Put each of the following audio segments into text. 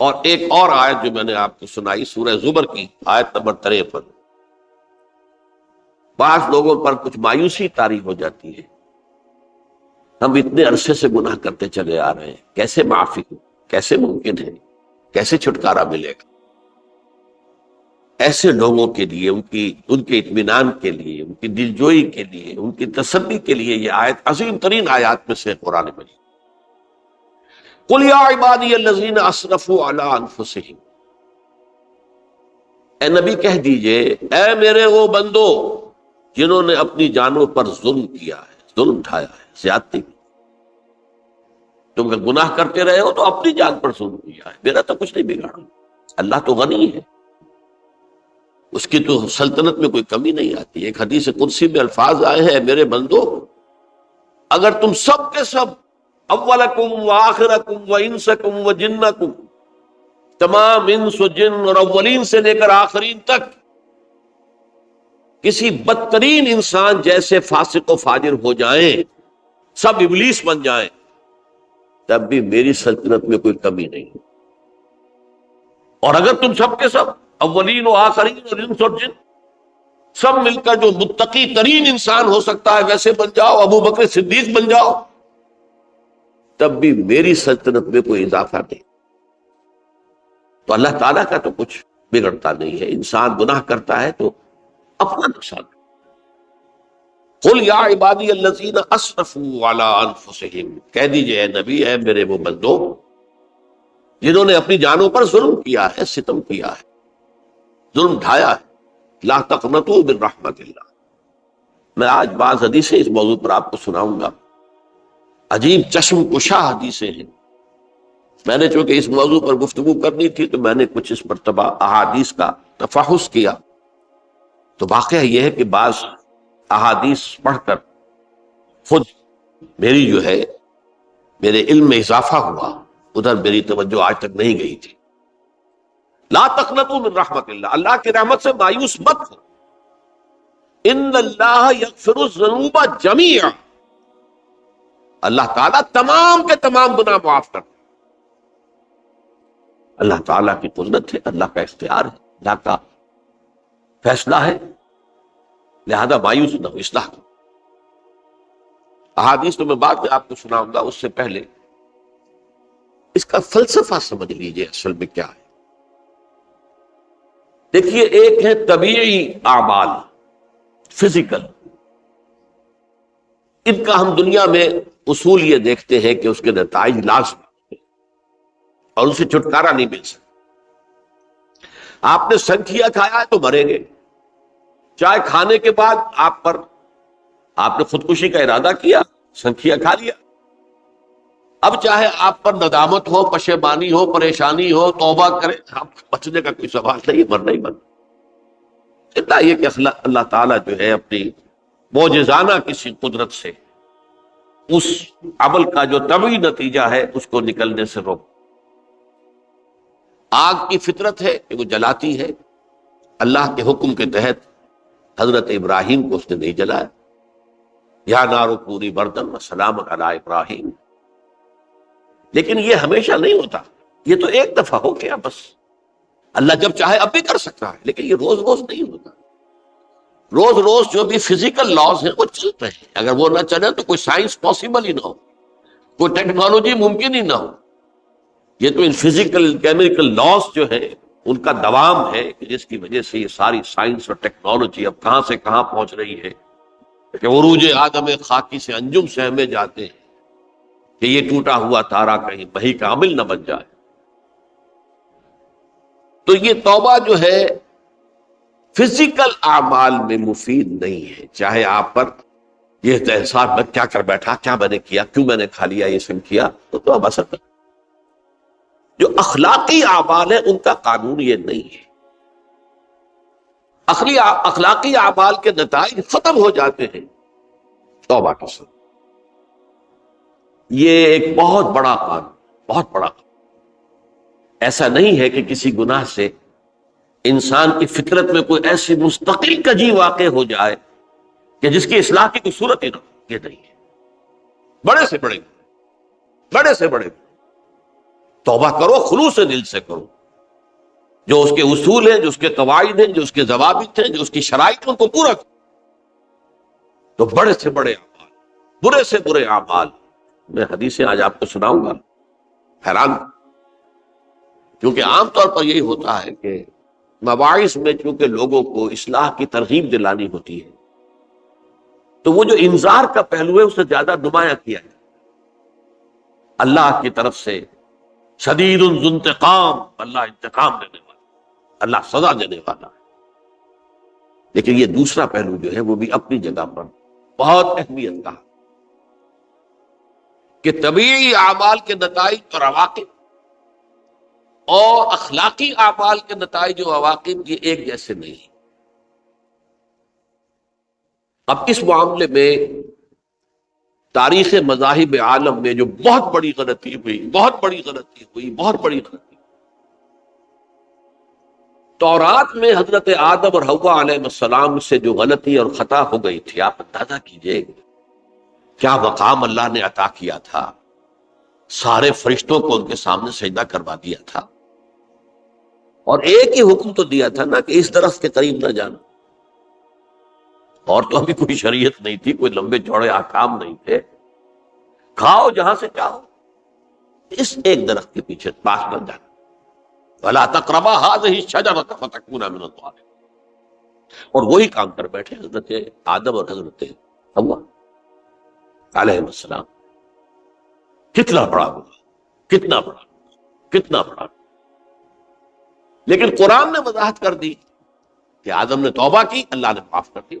اور ایک اور آیت جو میں نے آپ کو سنائی سورہ زمر کی آیت نمبر 53، بعض لوگوں پر کچھ مایوسی طاری ہو جاتی ہے، ہم اتنے عرصے سے گناہ کرتے چلے آ رہے ہیں، کیسے معافی ہو، کیسے ممکن ہے، کیسے چھٹکارا ملے گا؟ ایسے لوگوں کے لیے ان کے اطمینان کے لیے، ان کی دلجوئی کے لیے، ان کی تسلی کے لیے یہ آیت عظیم ترین آیات میں سے قرآن مجید۔ قل یا عبادی الذین اسرفوا علی انفسہم، اے نبی کہہ دیجئے اے میرے وہ بندو جنہوں نے اپنی جانوں پر ظلم کیا ہے، ظلم اٹھایا ہے، زیادتی کی۔ تم اگر گناہ کرتے رہے ہو تو اپنی جان پر ظلم کیا ہے، میرا تو کچھ نہیں بگاڑا۔ اللہ تو غنی ہے، اس کی تو سلطنت میں کوئی کمی نہیں آتی۔ ایک حدیث قدسی میں الفاظ آئے ہیں، میرے بندو اگر تم سب کے سب، اولکم و آخرکم و انسکم و جنکم، تمام انس و جن اور اولین سے لے کر آخرین تک کسی بدترین انسان جیسے فاسق و فاجر ہو جائیں، سب ابلیس بن جائیں، تب بھی میری سلطنت میں کوئی کمی نہیں۔ اور اگر تم سب کے سب اولین و آخرین اور انس اور جن سب مل کر جو متقی ترین انسان ہو سکتا ہے ویسے بن جاؤ، ابو بکر صدیق بن جاؤ، تب بھی میری سلطنت میں کوئی اضافہ نہیں۔ تو اللہ تعالیٰ کا تو کچھ بگڑتا نہیں ہے، انسان گناہ کرتا ہے تو اپنا نقصان۔ قل یا عبادی الذین اسرفوا علی انفسہم، کہہ دیجئے اے نبی اے میرے وہ بندو جنہوں نے اپنی جانوں پر ظلم کیا ہے، ستم کیا ہے، ظلم ڈھایا ہے، لا تقنطوا من رحمت اللہ۔ میں آج بعض حدیثیں اس موضوع پر آپ کو سناؤں گا، عجیب چشم کشا حدیثیں ہیں۔ میں نے چونکہ اس موضوع پر گفتگو کرنی تھی تو میں نے کچھ اس مرتبہ احادیث کا تفحص کیا، تو واقعہ یہ ہے کہ بعض احادیث پڑھ کر خود میری جو ہے میرے علم میں اضافہ ہوا، ادھر میری توجہ آج تک نہیں گئی تھی۔ لا تقنطوا من رحمت اللہ، اللہ کی رحمت سے مایوس مت ہو۔ ان اللہ یغفر الذنوب جميعا، اللہ تعالیٰ تمام کے تمام گناہ معاف کرتا ہے۔ اللہ تعالیٰ کی قدرت ہے، اللہ کا اختیار ہے، اللہ کا فیصلہ ہے، لہذا مایوس نہ ہو، اصلاح کرو۔ احادیث تو میں بعد میں آپ کو سناؤں گا، اس سے پہلے اس کا فلسفہ سمجھ لیجئے اصل میں کیا ہے۔ دیکھیے، ایک ہے طبیعی اعمال، فزیکل، ان کا ہم دنیا میں اصول یہ دیکھتے ہیں کہ اس کے نتائج لازم اور ان سے چھٹکارا نہیں مل سکتا۔ آپ نے سنکھیا کھایا ہے تو مریں گے، چائے کھانے کے بعد آپ نے خودکشی کا ارادہ کیا، سنکھیا کھا لیا، اب چاہے آپ پر ندامت ہو، پشیمانی ہو، پریشانی ہو، توبہ کریں، آپ بچنے کا کوئی سوال نہیں، مرنا ہی مرنا۔ اتنا یہ کہ اللہ تعالیٰ جو ہے اپنی معجزانہ کسی قدرت سے اس عمل کا جو طبعی نتیجہ ہے اس کو نکلنے سے روک۔ آگ کی فطرت ہے کہ وہ جلاتی ہے، اللہ کے حکم کے تحت حضرت ابراہیم کو اس نے نہیں جلایا، یا نارو کونی بردن وسلام علی ابراہیم۔ لیکن یہ ہمیشہ نہیں ہوتا، یہ تو ایک دفعہ ہو گیا بس۔ اللہ جب چاہے اب بھی کر سکتا ہے، لیکن یہ روز روز نہیں ہوتا۔ روز روز جو بھی فزیکل لاز ہیں وہ چلتے ہیں، اگر وہ نہ چلے تو کوئی سائنس پاسبل ہی نہ ہو، کوئی ٹیکنالوجی ممکن ہی نہ ہو۔ یہ تو ان فزیکل کیمیکل لاز جو ہے ان کا دوام ہے کہ جس کی وجہ سے یہ ساری سائنس اور ٹیکنالوجی اب کہاں سے کہاں پہنچ رہی ہے کہ عروج آدم خاکی سے انجم سہمے جاتے ہیں کہ یہ ٹوٹا ہوا تارا کہیں وہی کامل نہ بن جائے۔ تو یہ توبہ جو ہے فزیکل اعمال میں مفید نہیں ہے، چاہے آپ پر یہ احساس میں کیا کر بیٹھا، کیا میں نے کیا، کیوں میں نے کھا لیا، یہ سب کیا، تو توبہ اثر کر۔ جو اخلاقی اعمال ہیں ان کا قانون یہ نہیں ہے۔ اخلاقی اعمال کے نتائج ختم ہو جاتے ہیں توبہ کے ساتھ۔ یہ ایک بہت بڑا قانون، بہت بڑا قانون۔ ایسا نہیں ہے کہ کسی گناہ سے انسان کی فطرت میں کوئی ایسی مستقل کجی واقع ہو جائے کہ جس کی اصلاح کی کوئی صورت ہی نہ ہو، یہ نہیں ہے۔ بڑے سے بڑے توبہ کرو، خلوص دل سے کرو، جو اس کے اصول ہیں، جو اس کے قواعد ہیں، جو اس کے ضوابط ہیں، جو اس کی شرائط ہیں، ان کو پورا کرو۔ تو بڑے سے بڑے اعمال، برے سے برے اعمال، میں حدیثیں آج آپ کو سناؤں گا، حیران، کیونکہ عام طور پر یہی ہوتا ہے کہ مواعظ میں چونکہ لوگوں کو اصلاح کی ترغیب دلانی ہوتی ہے، تو وہ جو انذار کا پہلو ہے اسے زیادہ نمایاں کیا ہے۔ اللہ کی طرف سے شدید ذو انتقام، اللہ انتقام دینے والا، اللہ سزا دینے والا ہے۔ لیکن یہ دوسرا پہلو جو ہے وہ بھی اپنی جگہ پر بہت اہمیت کا ہے کہ طبیعی اعمال کے نتائج اور عواقب اور اخلاقی اعمال کے نتائج و عواقب یہ ایک جیسے نہیں۔ اب اس معاملے میں تاریخ مذاہب عالم میں جو بہت بڑی غلطی ہوئی، تورات میں حضرت آدم اور حوا علیہ السلام سے جو غلطی اور خطا ہو گئی تھی، آپ اندازہ کیجئے کیا مقام اللہ نے عطا کیا تھا، سارے فرشتوں کو ان کے سامنے سجدہ کروا دیا تھا، اور ایک ہی حکم تو دیا تھا نا کہ اس درخت کے قریب نہ جانا، اور تو ابھی کوئی شریعت نہیں تھی، کوئی لمبے چوڑے احکام نہیں تھے، کھاؤ جہاں سے چاہو، اس ایک درخت کے پیچھے پاس نہ جانا، وَلَا تَقْرَبَا هَٰذِهِ الشَّجَرَةَ فَتَكُونَا مِنَ الظَّالِمِينَ۔ اور وہی کام کر بیٹھے حضرت آدم اور حضرت حوا علیہ السلام۔ کتنا بڑا ہوا، کتنا بڑا، لیکن قرآن نے وضاحت کر دی کہ آدم نے توبہ کی، اللہ نے معاف کر دی۔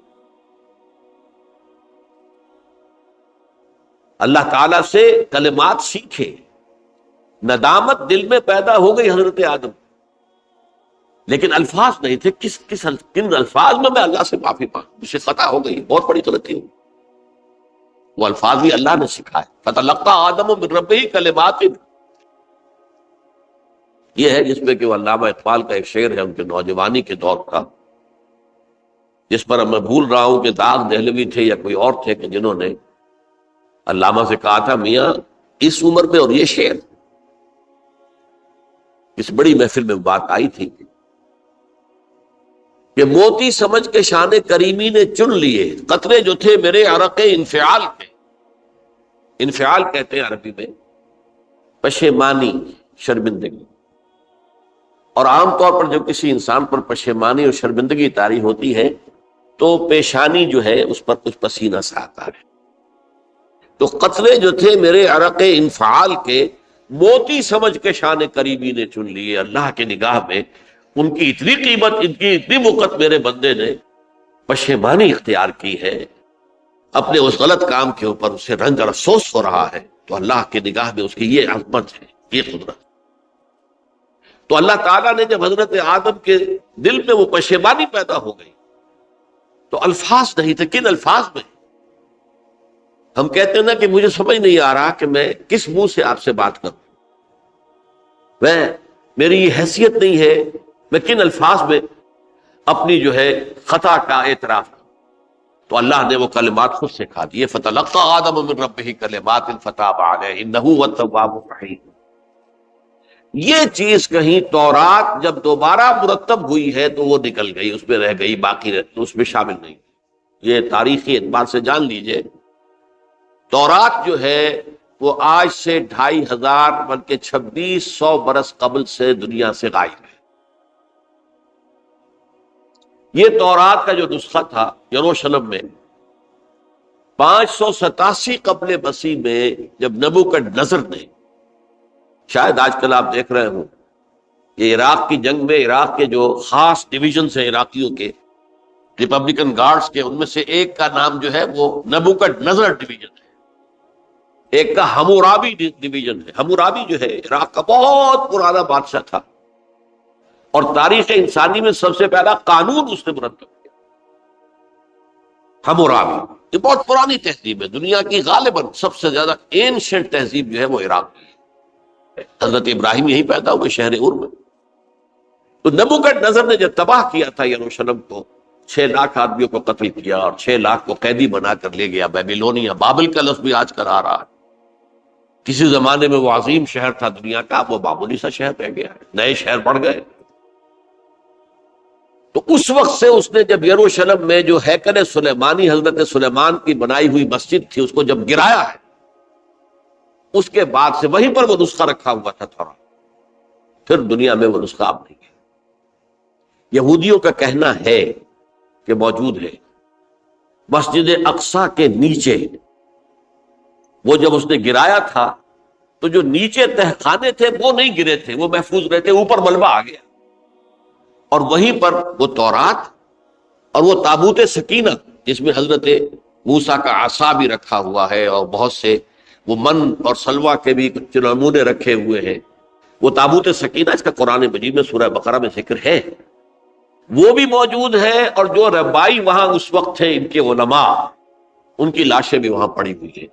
اللہ تعالیٰ سے کلمات سیکھے، ندامت دل میں پیدا ہو گئی حضرت آدم، لیکن الفاظ نہیں تھے، کن الفاظ میں اللہ سے معافی مانگوں، مجھ سے خطا ہو گئی، بہت بڑی غلطی ہوئی، وہ الفاظ بھی اللہ نے سکھائے، فَتَلَقَّىٰ آدَمُ مِن رَبِّهِ كَلِمَاتٍ۔ یہ ہے جس میں کہ وہ علامہ اقبال کا ایک شعر ہے ان کے نوجوانی کے دور کا، جس پر میں بھول رہا ہوں کہ داغ دہلوی تھے یا کوئی اور تھے کہ جنہوں نے علامہ سے کہا تھا، میاں اس عمر میں اور یہ شعر، اس بڑی محفل میں بات آئی تھی کہ موتی سمجھ کے شان کریمی نے چن لیے قطرے جو تھے میرے عرق انفعال کے۔ انفعال کہتے ہیں عربی میں پشیمانی، شرمندگی، اور عام طور پر جب کسی انسان پر پشیمانی اور شرمندگی طاری ہوتی ہے تو پیشانی جو ہے اس پر کچھ پسینہ سا آتا ہے۔ تو قطرے جو تھے میرے عرق انفعال کے، موتی سمجھ کے شان کریمی نے چن لیے، اللہ کے نگاہ میں ان کی اتنی قیمت، ان کی اتنی وقت میرے بندے نے پشیمانی اختیار کی ہے، اپنے اس غلط کام کے اوپر اسے رنج اور افسوس ہو رہا ہے، تو اللہ کے نگاہ میں اس کی یہ عظمت ہے، یہ قدرت۔ تو اللہ تعالیٰ نے جب حضرت آدم کے دل میں وہ پشیمانی پیدا ہو گئی تو الفاظ نہیں تھے، کن الفاظ میں؟ ہم کہتے ہیں نا کہ مجھے سمجھ نہیں آ رہا کہ میں کس منہ سے آپ سے بات کروں، میری یہ حیثیت نہیں ہے، میں کن الفاظ میں اپنی جو ہے خطا کا اعتراف کروں۔ تو اللہ نے وہ کلمات خود سکھا دیے، فَتَلَقَّىٰ آدَمُ مِن رَبِّهِ كَلِمَاتٍ فَتَابَ عَلَيْهِ إِنَّهُ هُوَ التَّوَّابُ الرَّحِيمُ۔ یہ چیز کہیں تورات جب دوبارہ مرتب ہوئی ہے تو وہ نکل گئی، اس میں رہ گئی، باقی اس میں شامل نہیں۔ یہ تاریخی اعتبار سے جان لیجئے، تورات جو ہے وہ آج سے 2500 بلکہ 2600 برس قبل سے دنیا سے غائب ہے۔ یہ تورات کا جو نسخہ تھا یروشلم میں 587 قبل مسیح میں، جب نبوکدنضر نے، شاید آج کل آپ دیکھ رہے ہوں کہ عراق کی جنگ میں عراق کے جو خاص ڈویژنز ہیں عراقیوں کے، ریپبلکن گارڈز کے، ان میں سے ایک کا نام جو ہے وہ نبوکدنضر ڈویژن ہے، ایک کا حمورابی ڈویژن ہے۔ حمورابی جو ہے عراق کا بہت پرانا بادشاہ تھا، اور تاریخ انسانی میں سب سے پہلا قانون اس نے مرتب کیا، حمورابی۔ یہ بہت پرانی تہذیب ہے، دنیا کی غالباً سب سے زیادہ اینشنٹ تہذیب جو ہے وہ عراق کی ہے۔ حضرت ابراہیم یہی پیدا ہوئے شہر ار میں۔ تو نبوکدنضر نے جب تباہ کیا تھا یروشلم کو، 6 لاکھ آدمیوں کو قتل کیا اور 6 لاکھ کو قیدی بنا کر لے گیا بیبیلونیا، بابل کا لفظ بھی آج کل آ رہا ہے۔ کسی زمانے میں وہ عظیم شہر تھا دنیا کا، وہ معمولی سا شہر رہ گیا ہے، نئے شہر بڑھ گئے۔ تو اس وقت سے اس نے جب یروشلم میں جو ہیکل سلیمانی حضرت سلیمان کی بنائی ہوئی مسجد تھی اس کو جب گرایا ہے، اس کے بعد سے وہیں پر وہ نسخہ رکھا ہوا تھا تھوڑا، پھر دنیا میں وہ نسخہ اب نہیں ہے۔ یہودیوں کا کہنا ہے کہ موجود ہے مسجد اقصی کے نیچے، وہ جب اس نے گرایا تھا تو جو نیچے تہخانے تھے وہ نہیں گرے تھے، وہ محفوظ رہتے، اوپر ملبہ آ گیا، اور وہیں پر وہ تورات اور وہ تابوت سکینہ جس میں حضرت موسیٰ کا عصا بھی رکھا ہوا ہے اور بہت سے وہ من اور سلوہ کے بھی کچھ نمونے رکھے ہوئے ہیں، وہ تابوت سکینہ اس کا قرآن مجید میں سورہ بقرہ میں ذکر ہے، وہ بھی موجود ہے، اور جو ربائی وہاں اس وقت تھے ان کے علماء، ان کی لاشیں بھی وہاں پڑی ہوئی ہیں،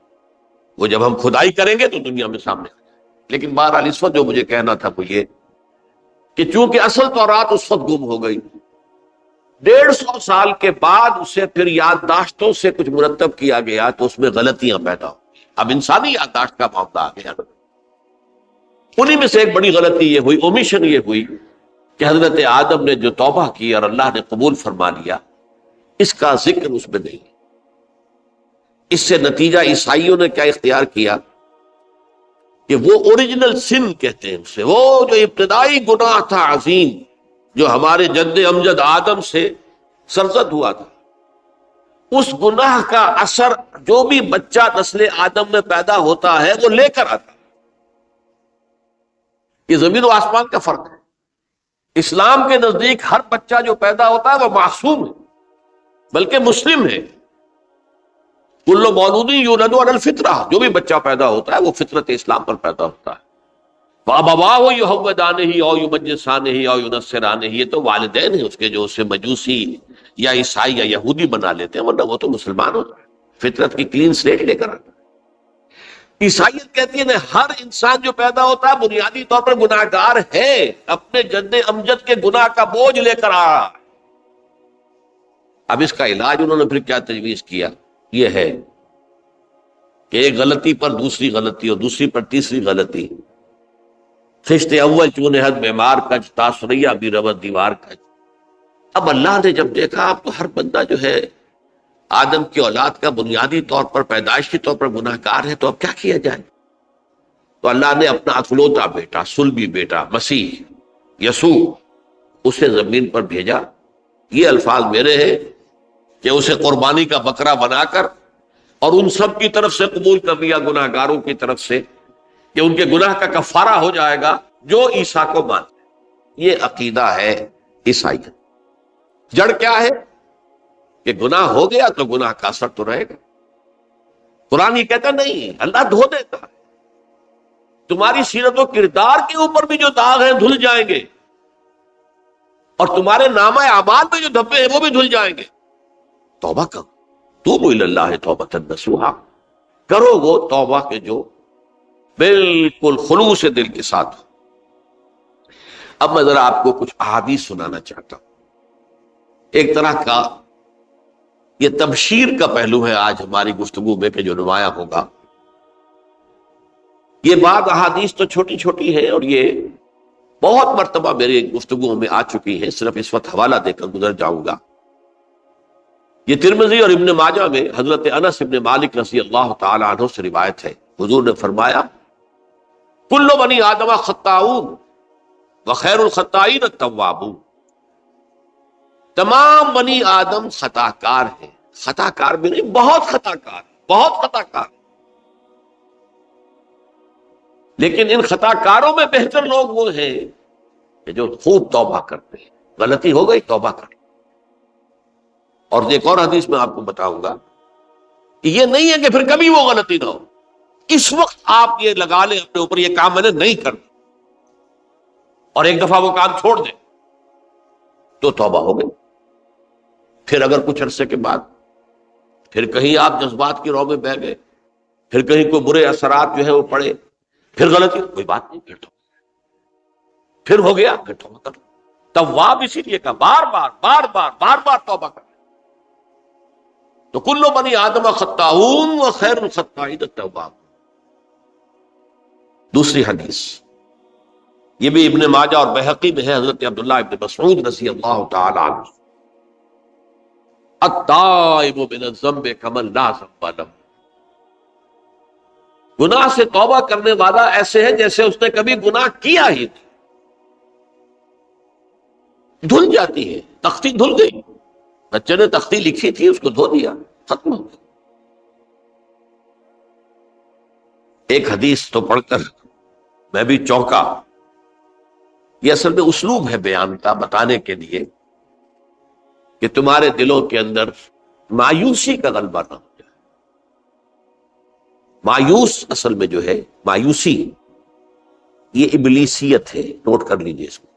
وہ جب ہم کھدائی کریں گے تو دنیا میں سامنے آ جائے۔ لیکن بہرحال اس وقت جو مجھے کہنا تھا وہ یہ کہ چونکہ اصل تورات اس وقت گم ہو گئی، 150 سال کے بعد اسے پھر یادداشتوں سے کچھ مرتب کیا گیا تو اس میں غلطیاں پیدا ہو، اب انسانی یادداشت کا معاملہ آ گیا۔ انہی میں سے ایک بڑی غلطی یہ ہوئی، اومیشن یہ ہوئی کہ حضرت آدم نے جو توبہ کی اور اللہ نے قبول فرما لیا، اس کا ذکر اس میں نہیں۔ اس سے نتیجہ عیسائیوں نے کیا اختیار کیا کہ وہ اوریجنل سن کہتے ہیں اسے، وہ جو ابتدائی گناہ تھا عظیم جو ہمارے جد امجد آدم سے سرزد ہوا تھا، اس گناہ کا اثر جو بھی بچہ نسل آدم میں پیدا ہوتا ہے وہ لے کر آتا ہے۔ یہ زمین و آسمان کا فرق ہے۔ اسلام کے نزدیک ہر بچہ جو پیدا ہوتا ہے وہ معصوم ہے، بلکہ مسلم ہے۔ کل مولود یولد علی الفطرہ، جو بھی بچہ پیدا ہوتا ہے وہ فطرت اسلام پر پیدا ہوتا ہے۔ فَأَبَوَاهُ يُهَوِّدَانِهِ أَوْ يُمَجِّسَانِهِ أَوْ يُنَصِّرَانِهِ، یہ تو والدین ہیں اس کے جو اسے مجوسی یا عیسائی یا یہودی بنا لیتے ہیں، ورنہ وہ تو مسلمان ہوتا ہے، فطرت کی کلین سلیٹ لے کر آتا ہے۔ عیسائیت کہتی ہے ہر انسان جو پیدا ہوتا ہے بنیادی طور پر گناہگار ہے، اپنے جد امجد کے گناہ کا بوجھ لے کر آ رہا ہے۔ اب اس کا علاج انہوں نے پھر کیا تجویز کیا، یہ ہے کہ ایک غلطی پر دوسری غلطی اور دوسری پر تیسری غلطی، خشت اول چون حد معمار کج، تاثریہ بھی ربط دیوار کج۔ اب اللہ نے جب دیکھا اب تو ہر بندہ جو ہے آدم کی اولاد کا بنیادی طور پر پیدائشی طور پر گناہ گار ہے، تو اب کیا کیا جائے؟ تو اللہ نے اپنا اکلوتا بیٹا، صلبی بیٹا مسیح یسوع اسے زمین پر بھیجا۔ یہ الفاظ میرے ہیں کہ اسے قربانی کا بکرا بنا کر اور ان سب کی طرف سے قبول کر لیا، گناہ گاروں کی طرف سے، کہ ان کے گناہ کا کفارہ ہو جائے گا جو عیسیٰ کو مانتے ہیں۔ یہ عقیدہ ہے عیسائیت۔ جڑ کیا ہے کہ گناہ ہو گیا تو گناہ کا اثر تو رہے گا۔ قرآن یہ کہتا نہیں، اللہ دھو دیتا ہے، تمہاری سیرت و کردار کے اوپر بھی جو داغ ہیں دھل جائیں گے، اور تمہارے نامہ اعمال میں جو دھبے ہیں وہ بھی دھل جائیں گے۔ توبہ کرو، توبوا الی اللہ توبۃ نصوحا، کرو وہ توبہ کے جو بالکل خلوص دل کے ساتھ ہو۔ اب میں ذرا آپ کو کچھ احادیث سنانا چاہتا ہوں۔ ایک طرح کا یہ تبشیر کا پہلو ہے آج ہماری گفتگو میں کہ جو نمایاں ہوگا۔ یہ بعض احادیث تو چھوٹی چھوٹی ہے اور یہ بہت مرتبہ میری گفتگو میں آ چکی ہے، صرف اس وقت حوالہ دے کر گزر جاؤں گا۔ یہ ترمذی اور ابن ماجہ میں حضرت انس ابن مالک رضی اللہ تعالی عنہ سے روایت ہے، حضور نے فرمایا کل بنی آدم خطاؤون وخیر الخطائین التوابون، تمام بنی آدم خطا کار ہیں، خطا کار بھی نہیں، بہت خطا کار، بہت خطا کار، لیکن ان خطا کاروں میں بہتر لوگ وہ ہیں کہ جو خوب توبہ کرتے ہیں۔ غلطی ہو گئی توبہ کر۔ اور ایک اور حدیث میں آپ کو بتاؤں گا کہ یہ نہیں ہے کہ پھر کبھی وہ غلطی نہ ہو، اس وقت آپ یہ لگا لیں اپنے اوپر یہ کام میں نے نہیں کرنا، اور ایک دفعہ وہ کام چھوڑ دیں تو توبہ ہو گئی۔ پھر اگر کچھ عرصے کے بعد پھر کہیں آپ جذبات کی رو میں بہہ گئے، پھر کہیں کوئی برے اثرات جو ہے وہ پڑے، پھر غلطی، کوئی بات نہیں، پھر ہو گیا، پھر توبہ کرو۔ تواب اسی لیے کہا بار بار بار بار بار بار توبہ کرو۔ تو کل بنی آدم خطاؤون وخیر الخطائین التواب۔ دوسری حدیث یہ بھی ابن ماجہ اور بہقی میں ہے، حضرت عبداللہ ابن مسعود رضی اللہ تعالی عنہ، التائب من الذنب کمن لا ذنب لہ، گناہ سے توبہ کرنے والا ایسے ہے جیسے اس نے کبھی گناہ کیا ہی نہیں۔ دھل جاتی ہے، تختی دھل گئی، بچے نے تختی لکھی تھی اس کو دھو دیا، ختم ہو گئی۔ ایک حدیث تو پڑھ کر میں بھی چونکا، یہ اصل میں اسلوب ہے بیان کا، بتانے کے لیے کہ تمہارے دلوں کے اندر مایوسی کا غلبہ نہ ہو جائے۔ مایوس اصل میں جو ہے مایوسی، یہ ابلیسیت ہے، نوٹ کر لیجئے اس کو۔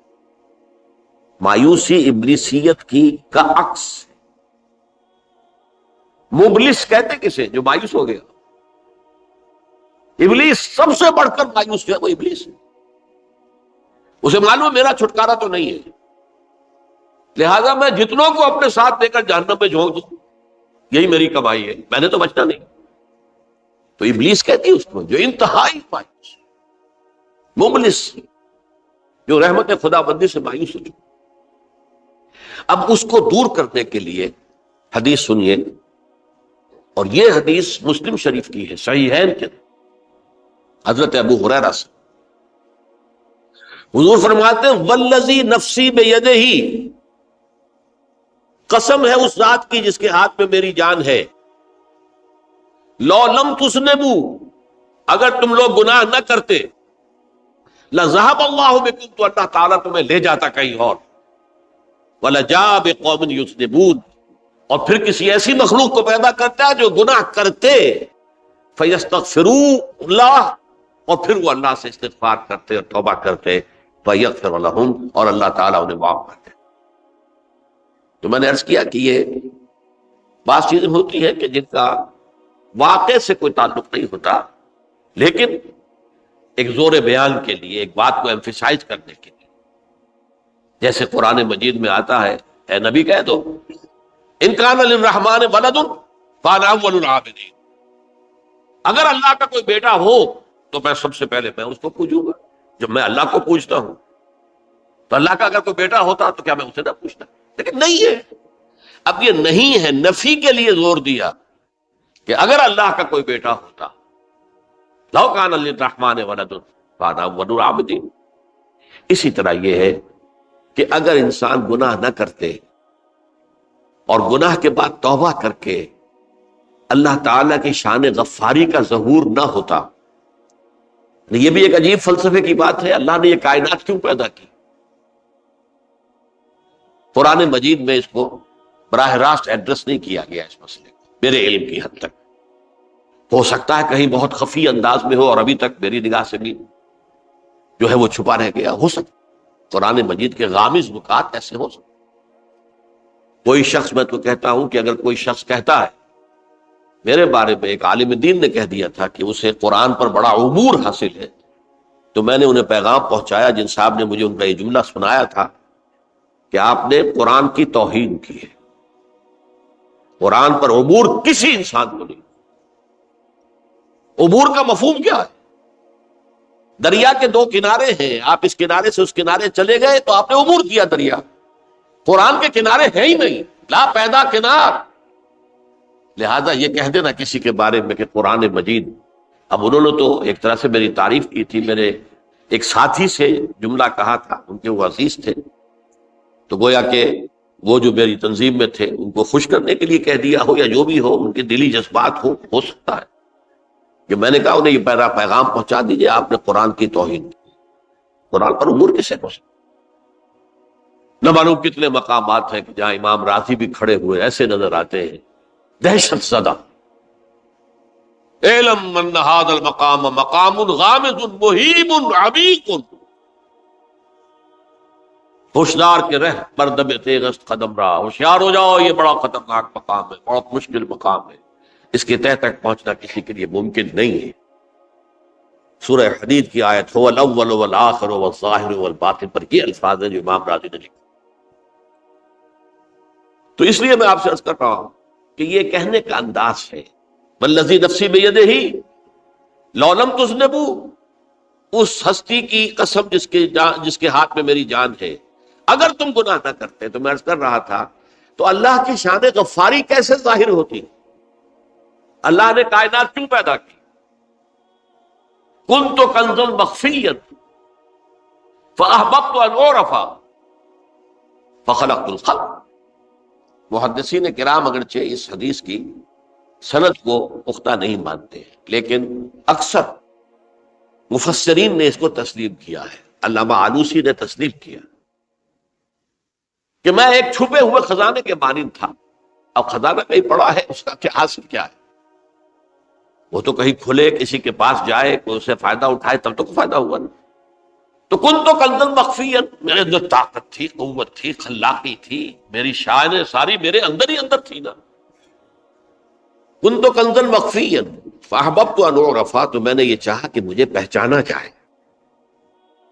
مایوسی ابلیسیت کی کا عکس ہے۔ مبلس کہتے کسے؟ جو مایوس ہو گیا۔ ابلیس سب سے بڑھ کر مایوس جو ہے وہ ابلیس ہے، اسے معلوم میرا چھٹکارا تو نہیں ہے، لہذا میں جتنوں کو اپنے ساتھ لے کر جہنم میں جھونک دوں یہی میری کمائی ہے، میں نے تو بچنا نہیں۔ تو ابلیس کہتی ہے اس کو جو انتہائی مایوس، مبلس، جو رحمت خدا بندی سے مایوس ہو چکا۔ اب اس کو دور کرنے کے لیے حدیث سنیے، اور یہ حدیث مسلم شریف کی ہے، صحیحین کے حضرت ابو ہریرہ سے حضور فرماتے ہیں والذی نفسی بیدہ، قسم ہے اس ذات کی جس کے ہاتھ میں میری جان ہے، لو لم تذنبوا، اگر تم لوگ گناہ نہ کرتے، لذهب اللہ بکم، تو اللہ تعالیٰ تمہیں لے جاتا کہیں اور، ولجاء بقوم یذنبون، اور پھر کسی ایسی مخلوق کو پیدا کرتا ہے جو گناہ کرتے، فیستغفروا اللہ، اور پھر وہ اللہ سے استغفار کرتے اور توبہ کرتے، فیغفر لہم، اور اللہ تعالیٰ انہیں معاف کرتے۔ تو میں نے عرض کیا کہ یہ بعض چیزیں ہوتی ہیں کہ جن کا واقع سے کوئی تعلق نہیں ہوتا، لیکن ایک زور بیان کے لیے، ایک بات کو ایمفیسائز کرنے کے لیے، جیسے قرآن مجید میں آتا ہے، اے نبی کہہ دو ان کان للرحمن ولد فانا اول العابدین، اگر اللہ کا کوئی بیٹا ہو تو میں سب سے پہلے میں اس کو پوجوں گا۔ جب میں اللہ کو پوجتا ہوں تو اللہ کا اگر کوئی بیٹا ہوتا تو کیا میں اسے نہ پوچھتا؟ لیکن نہیں ہے۔ اب یہ نہیں ہے، نفی کے لیے زور دیا کہ اگر اللہ کا کوئی بیٹا ہوتا، لو کان للرحمن ولد فانا اول العابدین۔ اسی طرح یہ ہے کہ اگر انسان گناہ نہ کرتے اور گناہ کے بعد توبہ کر کے اللہ تعالیٰ کی شان غفاری کا ظہور نہ ہوتا، یہ بھی ایک عجیب فلسفے کی بات ہے، اللہ نے یہ کائنات کیوں پیدا کی؟ قرآن مجید میں اس کو براہ راست ایڈریس نہیں کیا گیا اس مسئلے کو، میرے علم کی حد تک۔ ہو سکتا ہے کہیں بہت خفی انداز میں ہو اور ابھی تک میری نگاہ سے بھی جو ہے وہ چھپا رہ گیا، ہو سکتا قرآن مجید کے غامض نکات ایسے ہو سکتے۔ کوئی شخص، میں تو کہتا ہوں کہ اگر کوئی شخص کہتا ہے، میرے بارے میں ایک عالم دین نے کہہ دیا تھا کہ اسے قرآن پر بڑا عبور حاصل ہے، تو میں نے انہیں پیغام پہنچایا، جن صاحب نے مجھے ان کا یہ جملہ سنایا تھا کہ آپ نے قرآن کی توہین کی ہے، قرآن پر عبور کسی انسان کو نہیں۔ عبور کا مفہوم کیا ہے؟ دریا کے دو کنارے ہیں، آپ اس کنارے سے اس کنارے چلے گئے تو آپ نے عبور کیا دریا۔ قرآن کے کنارے ہیں ہی نہیں، لا پیدا کنار۔ لہذا یہ کہہ دینا کسی کے بارے میں کہ قرآن مجید، اب انہوں نے تو ایک طرح سے میری تعریف کی تھی، میرے ایک ساتھی سے جملہ کہا تھا، ان کے وہ عزیز تھے، تو گویا کہ وہ جو میری تنظیم میں تھے ان کو خوش کرنے کے لیے کہہ دیا ہو، یا جو بھی ہو، ان کے دلی جذبات ہو سکتا ہے کہ میں نے کہا انہیں یہ پیغام پہنچا دیجئے، آپ نے قرآن کی توہین کی۔ قرآن پر عبور کسے کو سکتا؟ نہ معلوم کتنے مقامات ہیں کہ جہاں امام راضی بھی کھڑے ہوئے ایسے نظر آتے ہیں، دہشت زدہ، اعلم من ھذا المقام مقام غامض مہیب عمیق، ہوشیار کے رہ مردب تیغست قدم رہا، ہوشیار ہو جاؤ، یہ بڑا خطرناک مقام ہے، بہت مشکل مقام ہے، اس کے تہ تک پہنچنا کسی کے لیے ممکن نہیں ہے۔ سورہ حدید کی آیت هو الاول والآخر والظاہر والباطن پر یہ الفاظ ہیں جو امام راضی نے لکھے۔ تو اس لیے میں آپ سے عرض کر رہا ہوں کہ یہ کہنے کا انداز ہے، والذی نفسی بیدہ لو لم تذنبوا، اس ہستی کی قسم جس کے ہاتھ میں میری جان ہے، اگر تم گناہ نہ کرتے، تو میں عرض کر رہا تھا تو اللہ کی شان غفاری کیسے ظاہر ہوتی؟ اللہ نے کائنات کیوں پیدا کی؟ کنت کنزا مخفیا فاحببت ان اعرف فخلقت الخلق۔ محدثین کرام اگرچہ اس حدیث کی سند کو پختہ نہیں مانتے ہیں، لیکن اکثر مفسرین نے اس کو تسلیم کیا ہے۔ علامہ آلوسی نے تسلیم کیا کہ میں ایک چھپے ہوئے خزانے کے مانند تھا۔ اب خزانہ کہیں پڑا ہے، اس کا کیا حاصل کیا ہے؟ وہ تو کہیں کھلے، کسی کے پاس جائے، کوئی اسے فائدہ اٹھائے، تب تو کوئی فائدہ ہوا نا۔ تو کن تو کنزا مخفیا، میرے اندر طاقت تھی، قوت تھی، خلاقی تھی، میری شان ساری میرے اندر ہی اندر تھی نا۔ کن تو کنزا مخفیا فاحببت ان اعرف، تو میں نے یہ چاہا کہ مجھے پہچانا جائے۔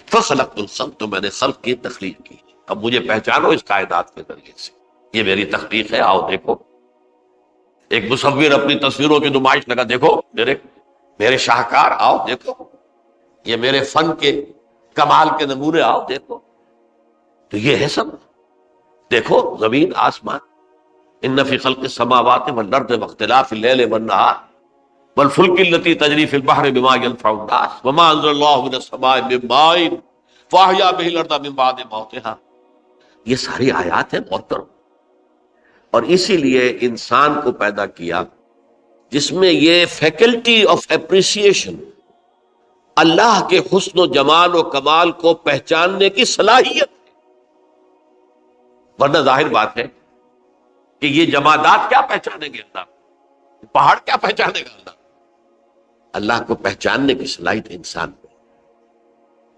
فخلقت الخلق، تو میں نے خلق کی تخلیق کی۔ اب مجھے پہچانو اس کائنات کے ذریعے سے، یہ میری تخلیق ہے، آؤ دیکھو۔ ایک مصور اپنی تصویروں کی نمائش لگا، دیکھو میرے شاہکار، آؤ دیکھو، یہ میرے فن کے کمال کے نمونے، آؤ دیکھو۔ تو یہ ہے سب، دیکھو زمین آسمان، ان فی خلق السماوات والارض واختلاف اللیل والنہار والفلک التی تجری فی البحر بما ینفع الناس وما انزل اللہ من السماء من ماء فاحیا بہ الارض من بعد موتہا۔ یہ ساری آیات ہیں محترم، اور اسی لیے انسان کو پیدا کیا جس میں یہ فیکلٹی آف اپریسیشن، اللہ کے حسن و جمال و کمال کو پہچاننے کی صلاحیت ہے۔ ورنہ ظاہر بات ہے کہ یہ جمادات کیا پہچانیں گے اللہ، پہاڑ کیا پہچانے گا اللہ؟ اللہ کو پہچاننے کی صلاحیت انسان کو۔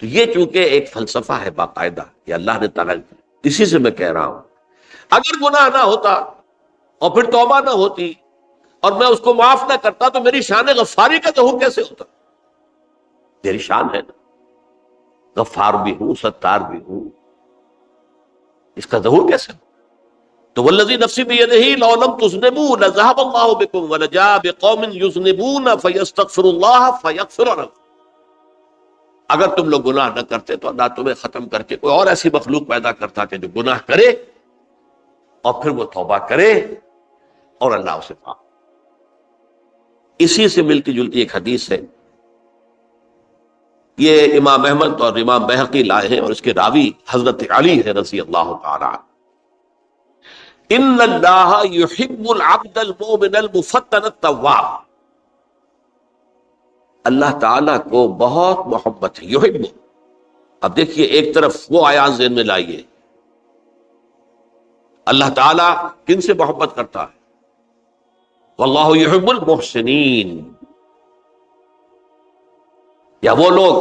تو یہ چونکہ ایک فلسفہ ہے باقاعدہ کہ اللہ نے تعالیٰ، اسی سے میں کہہ رہا ہوں اگر گناہ نہ ہوتا اور پھر توبہ نہ ہوتی اور میں اس کو معاف نہ کرتا تو میری شان غفاری کا ظہور کیسے ہوتا؟ میری شان ہے نا، غفار بھی ہوں، ستار بھی ہوں، اس کا ظہور کیسے ہو؟ تو والذی نفسی بیدہ لو لم تذنبوا لذهب اللہ بکم ولجاء بقوم یذنبون فیستغفر اللہ فیغفر لهم۔ اگر تم لوگ گناہ نہ کرتے تو اللہ تمہیں ختم کر کے کوئی اور ایسی مخلوق پیدا کرتا کہ جو گناہ کرے اور پھر وہ توبہ کرے اور اللہ اسے معاف۔ اسی سے ملتی جلتی ایک حدیث ہے، یہ امام احمد اور امام بہقی لائے ہیں، اور اس کے راوی حضرت علی ہے رضی اللہ تعالی عنہ۔ ان اللہ یحب العبد المؤمن المفتن التواب، اللہ تعالیٰ کو بہت محبت ہے، یحب۔ اب دیکھیے ایک طرف وہ آیات ذہن میں لائیے، اللہ تعالیٰ کن سے محبت کرتا ہے؟ واللہ یحب المحسنین، یا وہ لوگ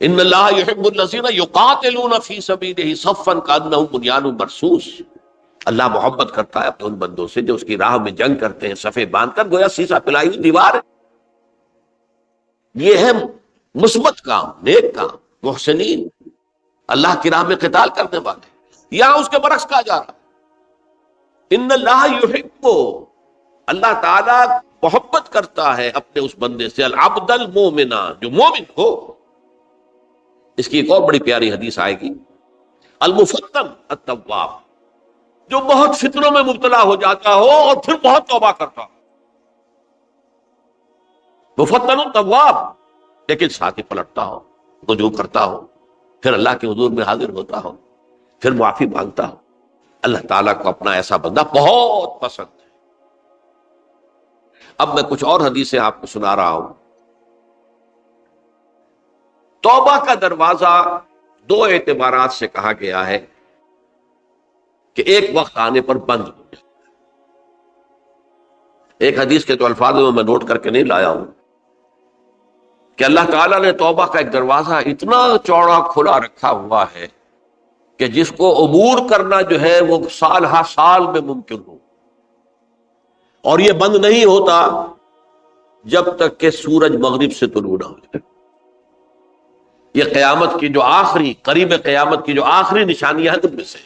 ان اللہ یحب الذین یقاتلون فی سبیلہ صفا کانہم بنیان مرصوص، اللہ محبت کرتا ہے اپنے ان بندوں سے جو اس کی راہ میں جنگ کرتے ہیں صفے باندھ کر، گویا سیسا پلائی ہوئی دیوار ہے۔ یہ ہے مثبت کام، نیک کام، محسنین، اللہ کی راہ میں قتال کرنے والے۔ یہاں اس کے برعکس کہا جا رہا ہے ان اللہ یحب، اللہ تعالیٰ محبت کرتا ہے اپنے اس بندے سے، العبد المومن، جو مومن ہو۔ اس کی ایک اور بڑی پیاری حدیث آئے گی، المفتن التواب، جو بہت فتنوں میں مبتلا ہو جاتا ہو اور پھر بہت توبہ کرتا ہو، مفتن التواب، لیکن ساتھ ہی پلٹتا ہو، رجوع کرتا ہو، پھر اللہ کے حضور میں حاضر ہوتا ہو، پھر معافی مانگتا ہو۔ اللہ تعالیٰ کو اپنا ایسا بندہ بہت پسند ہے۔ اب میں کچھ اور حدیثیں آپ کو سنا رہا ہوں۔ توبہ کا دروازہ دو اعتبارات سے کہا گیا ہے کہ ایک وقت آنے پر بند ہو جائے۔ ایک حدیث کے تو الفاظ میں نوٹ کر کے نہیں لایا ہوں کہ اللہ تعالیٰ نے توبہ کا ایک دروازہ اتنا چوڑا کھلا رکھا ہوا ہے کہ جس کو عبور کرنا جو ہے وہ سال ہا سال میں ممکن ہو، اور یہ بند نہیں ہوتا جب تک کہ سورج مغرب سے طلوع نہ ہو جائے۔ یہ قیامت کی جو آخری، قریب قیامت کی جو آخری نشانیاں ہیں ان میں سے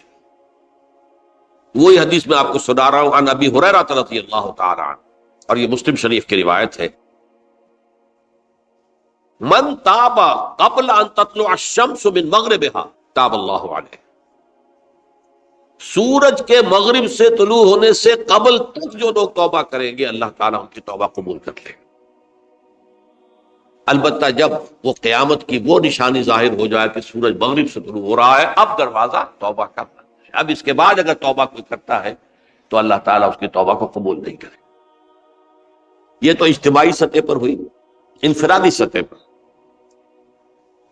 وہی حدیث میں آپ کو سنا رہا ہوں، عن ابی ہریرہ رضی اللہ تعالی عنہ، اور یہ مسلم شریف کی روایت ہے۔ من تاب قبل ان تطلع الشمس من مغربها تاب اللہ علیہ، سورج کے مغرب سے طلوع ہونے سے قبل تک جو لوگ توبہ کریں گے اللہ تعالیٰ ان کی توبہ قبول کر لے گا۔ البتہ جب وہ قیامت کی وہ نشانی ظاہر ہو جائے کہ سورج مغرب سے طلوع ہو رہا ہے، اب دروازہ توبہ کا بند ہے۔ اب اس کے بعد اگر توبہ کوئی کرتا ہے تو اللہ تعالیٰ اس کی توبہ کو قبول نہیں کرے۔ یہ تو اجتماعی سطح پر ہوئی۔ انفرادی سطح پر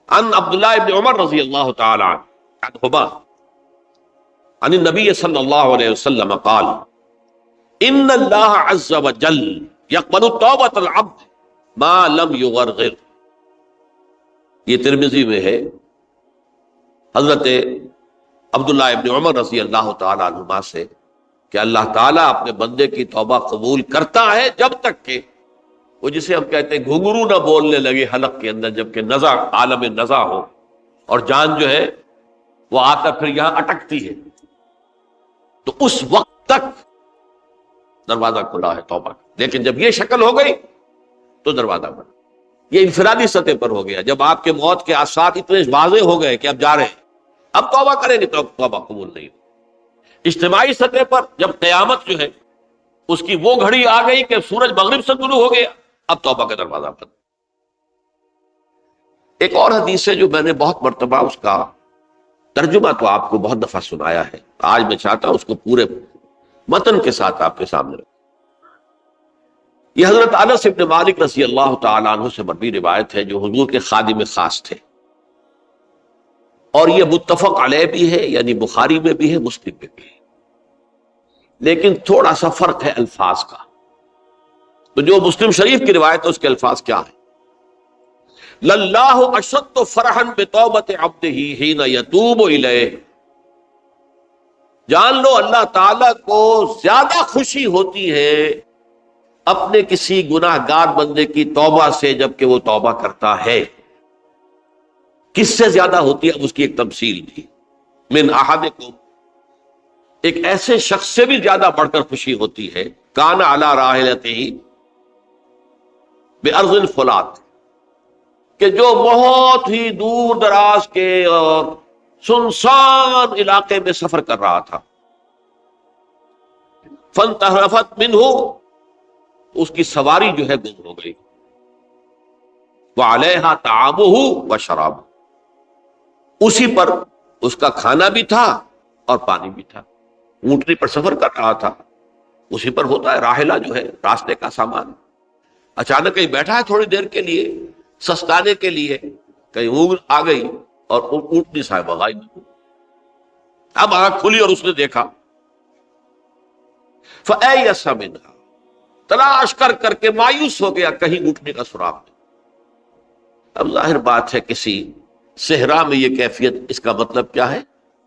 ان عبداللہ ابن عمر رضی اللہ تعالی عنہما عن النبی صلی اللہ علیہ وسلم قال ان اللہ عز وجل یقبل توبۃ العبد ما لم یغرغر۔ یہ ترمذی میں ہے، حضرت عبداللہ ابن عمر رضی اللہ تعالی عنہما سے کہ اللہ تعالیٰ اپنے بندے کی توبہ قبول کرتا ہے جب تک کہ وہ جسے ہم کہتے ہیں گھنگرو نہ بولنے لگے حلق کے اندر، جبکہ نزع عالم نزع ہو اور جان جو ہے وہ آ کر پھر یہاں اٹکتی ہے، تو اس وقت تک دروازہ کھلا ہے توبہ کا۔ لیکن جب یہ شکل ہو گئی تو دروازہ بند۔ یہ انفرادی سطح پر ہو گیا، جب آپ کے موت کے آثار اتنے واضح ہو گئے کہ اب جا رہے ہیں، اب توبہ کریں گے تو توبہ قبول نہیں ہو۔ اجتماعی سطح پر جب قیامت جو ہے اس کی وہ گھڑی آ گئی کہ سورج مغرب سے طلوع ہو گیا، اب توبہ کا دروازہ بند۔ ایک اور حدیث ہے جو میں نے بہت مرتبہ اس کا ترجمہ تو آپ کو بہت دفعہ سنایا ہے، آج میں چاہتا ہوں اس کو پورے متن کے ساتھ آپ کے سامنے رکھوں۔ یہ حضرت انس بن مالک رضی اللہ تعالیٰ عنہ سے مروی روایت ہے، جو حضور کے خادم خاص تھے، اور یہ متفق علیہ بھی ہے، یعنی بخاری میں بھی ہے، مسلم میں بھی ہے، لیکن تھوڑا سا فرق ہے الفاظ کا۔ تو جو مسلم شریف کی روایت ہے اس کے الفاظ کیا ہیں؟ للہ اشد فرحا بتوبۃ عبدہ حین یتوب الیہ۔ جان لو اللہ تعالیٰ کو زیادہ خوشی ہوتی ہے اپنے کسی گناہ گار بندے کی توبہ سے جبکہ وہ توبہ کرتا ہے۔ کس سے زیادہ ہوتی ہے؟ اس کی ایک تمثیل تھی، من احدکم، ایک ایسے شخص سے بھی زیادہ بڑھ کر خوشی ہوتی ہے، کان علی راحلتہ بأرض الفلات، کہ جو بہت ہی دور دراز کے اور سنسان علاقے میں سفر کر رہا تھا، فانتحرفت منہ، اس کی سواری جو ہے گم ہو گئی، وعلیہا طعامہ وشرابہ، اسی پر اس کا کھانا بھی تھا اور پانی بھی تھا۔ اونٹنی پر سفر کر رہا تھا، اسی پر ہوتا ہے راحلہ جو ہے راستے کا سامان۔ اچانک کہیں بیٹھا ہے تھوڑی دیر کے لیے سستانے کے لیے، کہیں اونگ آ گئی اور اونٹنی صاحبہ غائب۔ اب آنکھ کھلی اور اس نے دیکھا، فَأَيَّسَ مِنْهَا، تلاش کر کر کے مایوس ہو گیا، کہیں اونٹنی کا سراغ نہیں۔ اب ظاہر بات ہے کسی صحرا میں یہ کیفیت، اس کا مطلب کیا ہے؟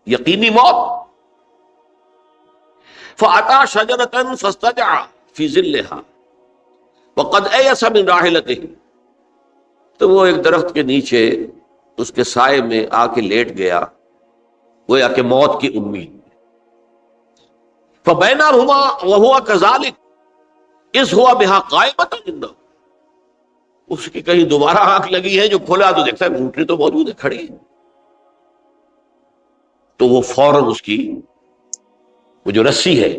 یقینی موت۔ فَأَتَى شَجَرَةً فَاسْتَجَعَ فِي ظِلِّهَا وَقَدْ أَيَسَ مِنْ رَاحِلَتِهِ، تو وہ ایک درخت کے نیچے اس کے سائے میں آ کے لیٹ گیا، گویا کہ موت کی امید۔ فَبَيْنَهُمَا وَهُوَ كَذَلِكَ إِذْ هُوَ بِهَا قَائِمَةٌ عِنْدَهُ، اس کی کہیں دوبارہ آنکھ لگی ہے، جو کھولا تو دیکھتا ہے اونٹنی تو موجود ہے، کھڑی ہے، تو وہ فوراً اس کی وہ جو رسی ہے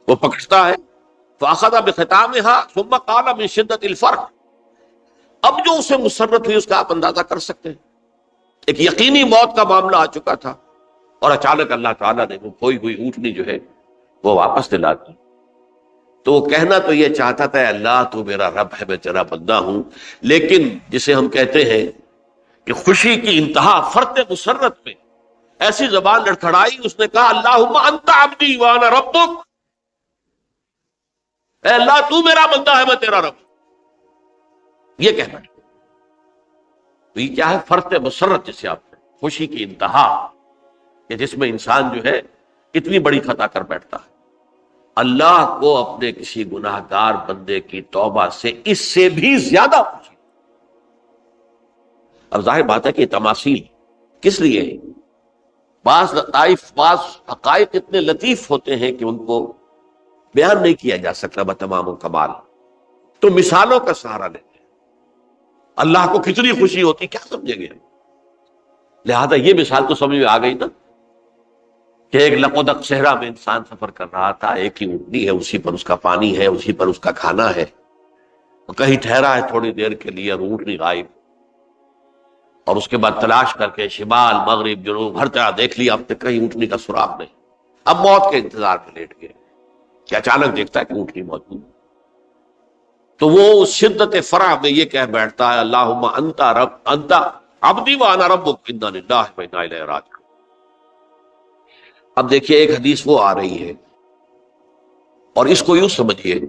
وہ پکڑتا ہے، فَأَخَذَ بِخِتَامِهَا ثُمَّ قَالَ مِنْ شِدَّةِ الْفَرْحِ، اب جو اسے مسرت ہوئی اس کا آپ اندازہ کر سکتے ہیں۔ ایک یقینی موت کا معاملہ آ چکا تھا اور اچانک اللہ تعالیٰ نے وہ کھوئی ہوئی اونٹنی جو ہے وہ واپس دلا دی۔ تو وہ کہنا تو یہ چاہتا تھا، اللہ تو میرا رب ہے، میں تیرا بندہ ہوں، لیکن جسے ہم کہتے ہیں کہ خوشی کی انتہا فرط مسرت میں ایسی زبان لڑکھڑائی، اس نے کہا اللہم انت عبدی وانا ربک، اے اللہ تو میرا بندہ ہے، میں تیرا رب۔ یہ کہنا ہے تو یہ کیا ہے؟ فرط مسرت، جسے آپ خوشی کی انتہا، کہ جس میں انسان جو ہے اتنی بڑی خطا کر بیٹھتا ہے۔ اللہ کو اپنے کسی گناہ گار بندے کی توبہ سے اس سے بھی زیادہ خوشی۔ اب ظاہر بات ہے کہ تماثیل کس لیے ہے؟ بعض لطائف، بعض حقائق اتنے لطیف ہوتے ہیں کہ ان کو بیان نہیں کیا جا سکتا بتمام کمال، تو مثالوں کا سہارا لیتے ہیں۔ اللہ کو کتنی خوشی ہوتی، کیا سمجھیں گے؟ لہذا یہ مثال تو سمجھ میں آ گئی نا کہ ایک لقودق صحرا میں انسان سفر کر رہا تھا، ایک ہی اونٹنی ہے، اسی پر اس کا پانی ہے، اسی پر اس کا کھانا ہے، کہیں ٹھہرا ہے تھوڑی دیر کے لیے اور اونٹنی غائب، اور اس کے بعد تلاش کر کے شمال مغرب جنوب ہر طرح دیکھ لیا، اب تک کہیں اونٹنی کا سراغ نہیں، اب موت کے انتظار میں لیٹ گئے کہ اچانک دیکھتا ہے کہ اونٹنی موجود ہے۔ تو وہ شدت فرح میں یہ کہہ بیٹھتا ہے اللہم انت رب انت عبدی وانا ربک انا للہ و انا الیہ راجعون۔ اب دیکھیے ایک حدیث وہ آ رہی ہے، اور اس کو یوں سمجھیے،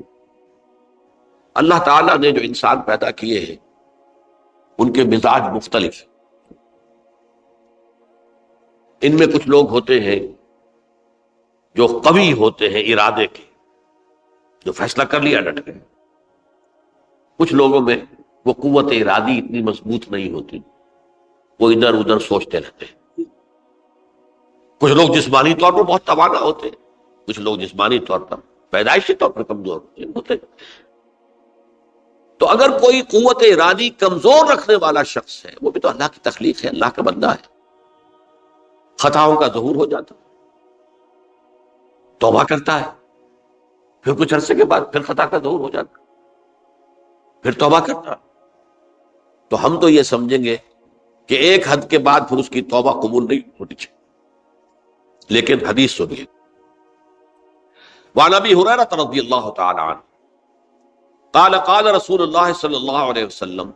اللہ تعالیٰ نے جو انسان پیدا کیے ہیں ان کے مزاج مختلف ہیں۔ ان میں کچھ لوگ ہوتے ہیں جو قوی ہوتے ہیں ارادے کے، جو فیصلہ کر لیا ڈٹ گئے۔ کچھ لوگوں میں وہ قوت ارادی اتنی مضبوط نہیں ہوتی، وہ ادھر ادھر سوچتے رہتے ہیں۔ کچھ لوگ جسمانی طور پر بہت توانا ہوتے ہیں، کچھ لوگ جسمانی طور پر پیدائشی طور پر کمزور ہوتے ہیں۔ تو اگر کوئی قوت ارادی کمزور رکھنے والا شخص ہے، وہ بھی تو اللہ کی تخلیق ہے، اللہ کا بندہ ہے، خطاؤں کا ظہور ہو جاتا، توبہ کرتا ہے، پھر کچھ عرصے کے بعد پھر خطا کا ظہور ہو جاتا، پھر توبہ کرتا، تو ہم تو یہ سمجھیں گے کہ ایک حد کے بعد پھر اس کی توبہ قبول نہیں ہوتی چاہیے۔ لیکن حدیث سنیے، وعن ابی ہریرہ رضی اللہ تعالی عنہ قال قال رسول اللہ صلی اللہ علیہ وسلم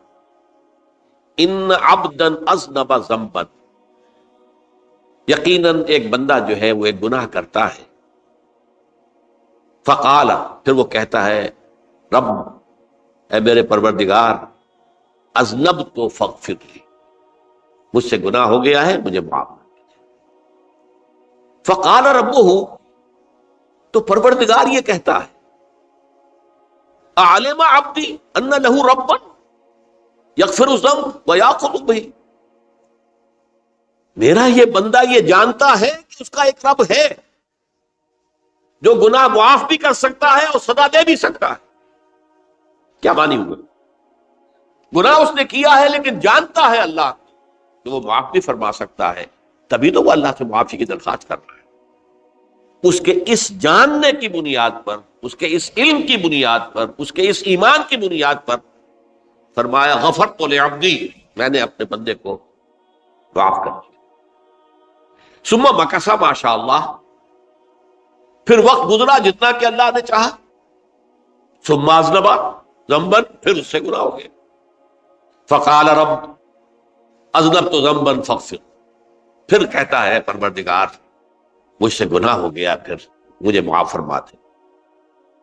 ان عبدا اذنب ذنبا، یقیناً ایک بندہ جو ہے وہ ایک گناہ کرتا ہے، فقال، پھر وہ کہتا ہے رب، اے میرے پروردگار، اذنبت فاغفر لی، مجھ سے گناہ ہو گیا ہے، مجھے معاف کر دیجیے۔ فقال ربہ، تو پروردگار یہ کہتا ہے اعلم عبدی ان لہ ربا یغفر الذنب ویاخذ بہ، میرا یہ بندہ یہ جانتا ہے کہ اس کا ایک رب ہے جو گناہ معاف بھی کر سکتا ہے اور سزا دے بھی سکتا ہے۔ کیا معنی ہوگا؟ گناہ اس نے کیا ہے لیکن جانتا ہے اللہ کہ وہ معاف بھی فرما سکتا ہے، تبھی تو وہ اللہ سے معافی کی درخواست کر رہا ہے۔ اس کے اس جاننے کی بنیاد پر، اس کے اس علم کی بنیاد پر، اس کے اس ایمان کی بنیاد پر فرمایا غفرت لعبدی، میں نے اپنے بندے کو معاف کر دیا۔ ثم مکث ما شاء اللہ، پھر وقت گزرا جتنا کہ اللہ نے چاہا، ثم اذنب ذنبا، پھر اس سے گناہ ہو گیا، فقال رب اذنبت ذنبا فاغفر، پھر کہتا ہے پروردگار مجھ سے گناہ ہو گیا، پھر مجھے معاف فرما دے۔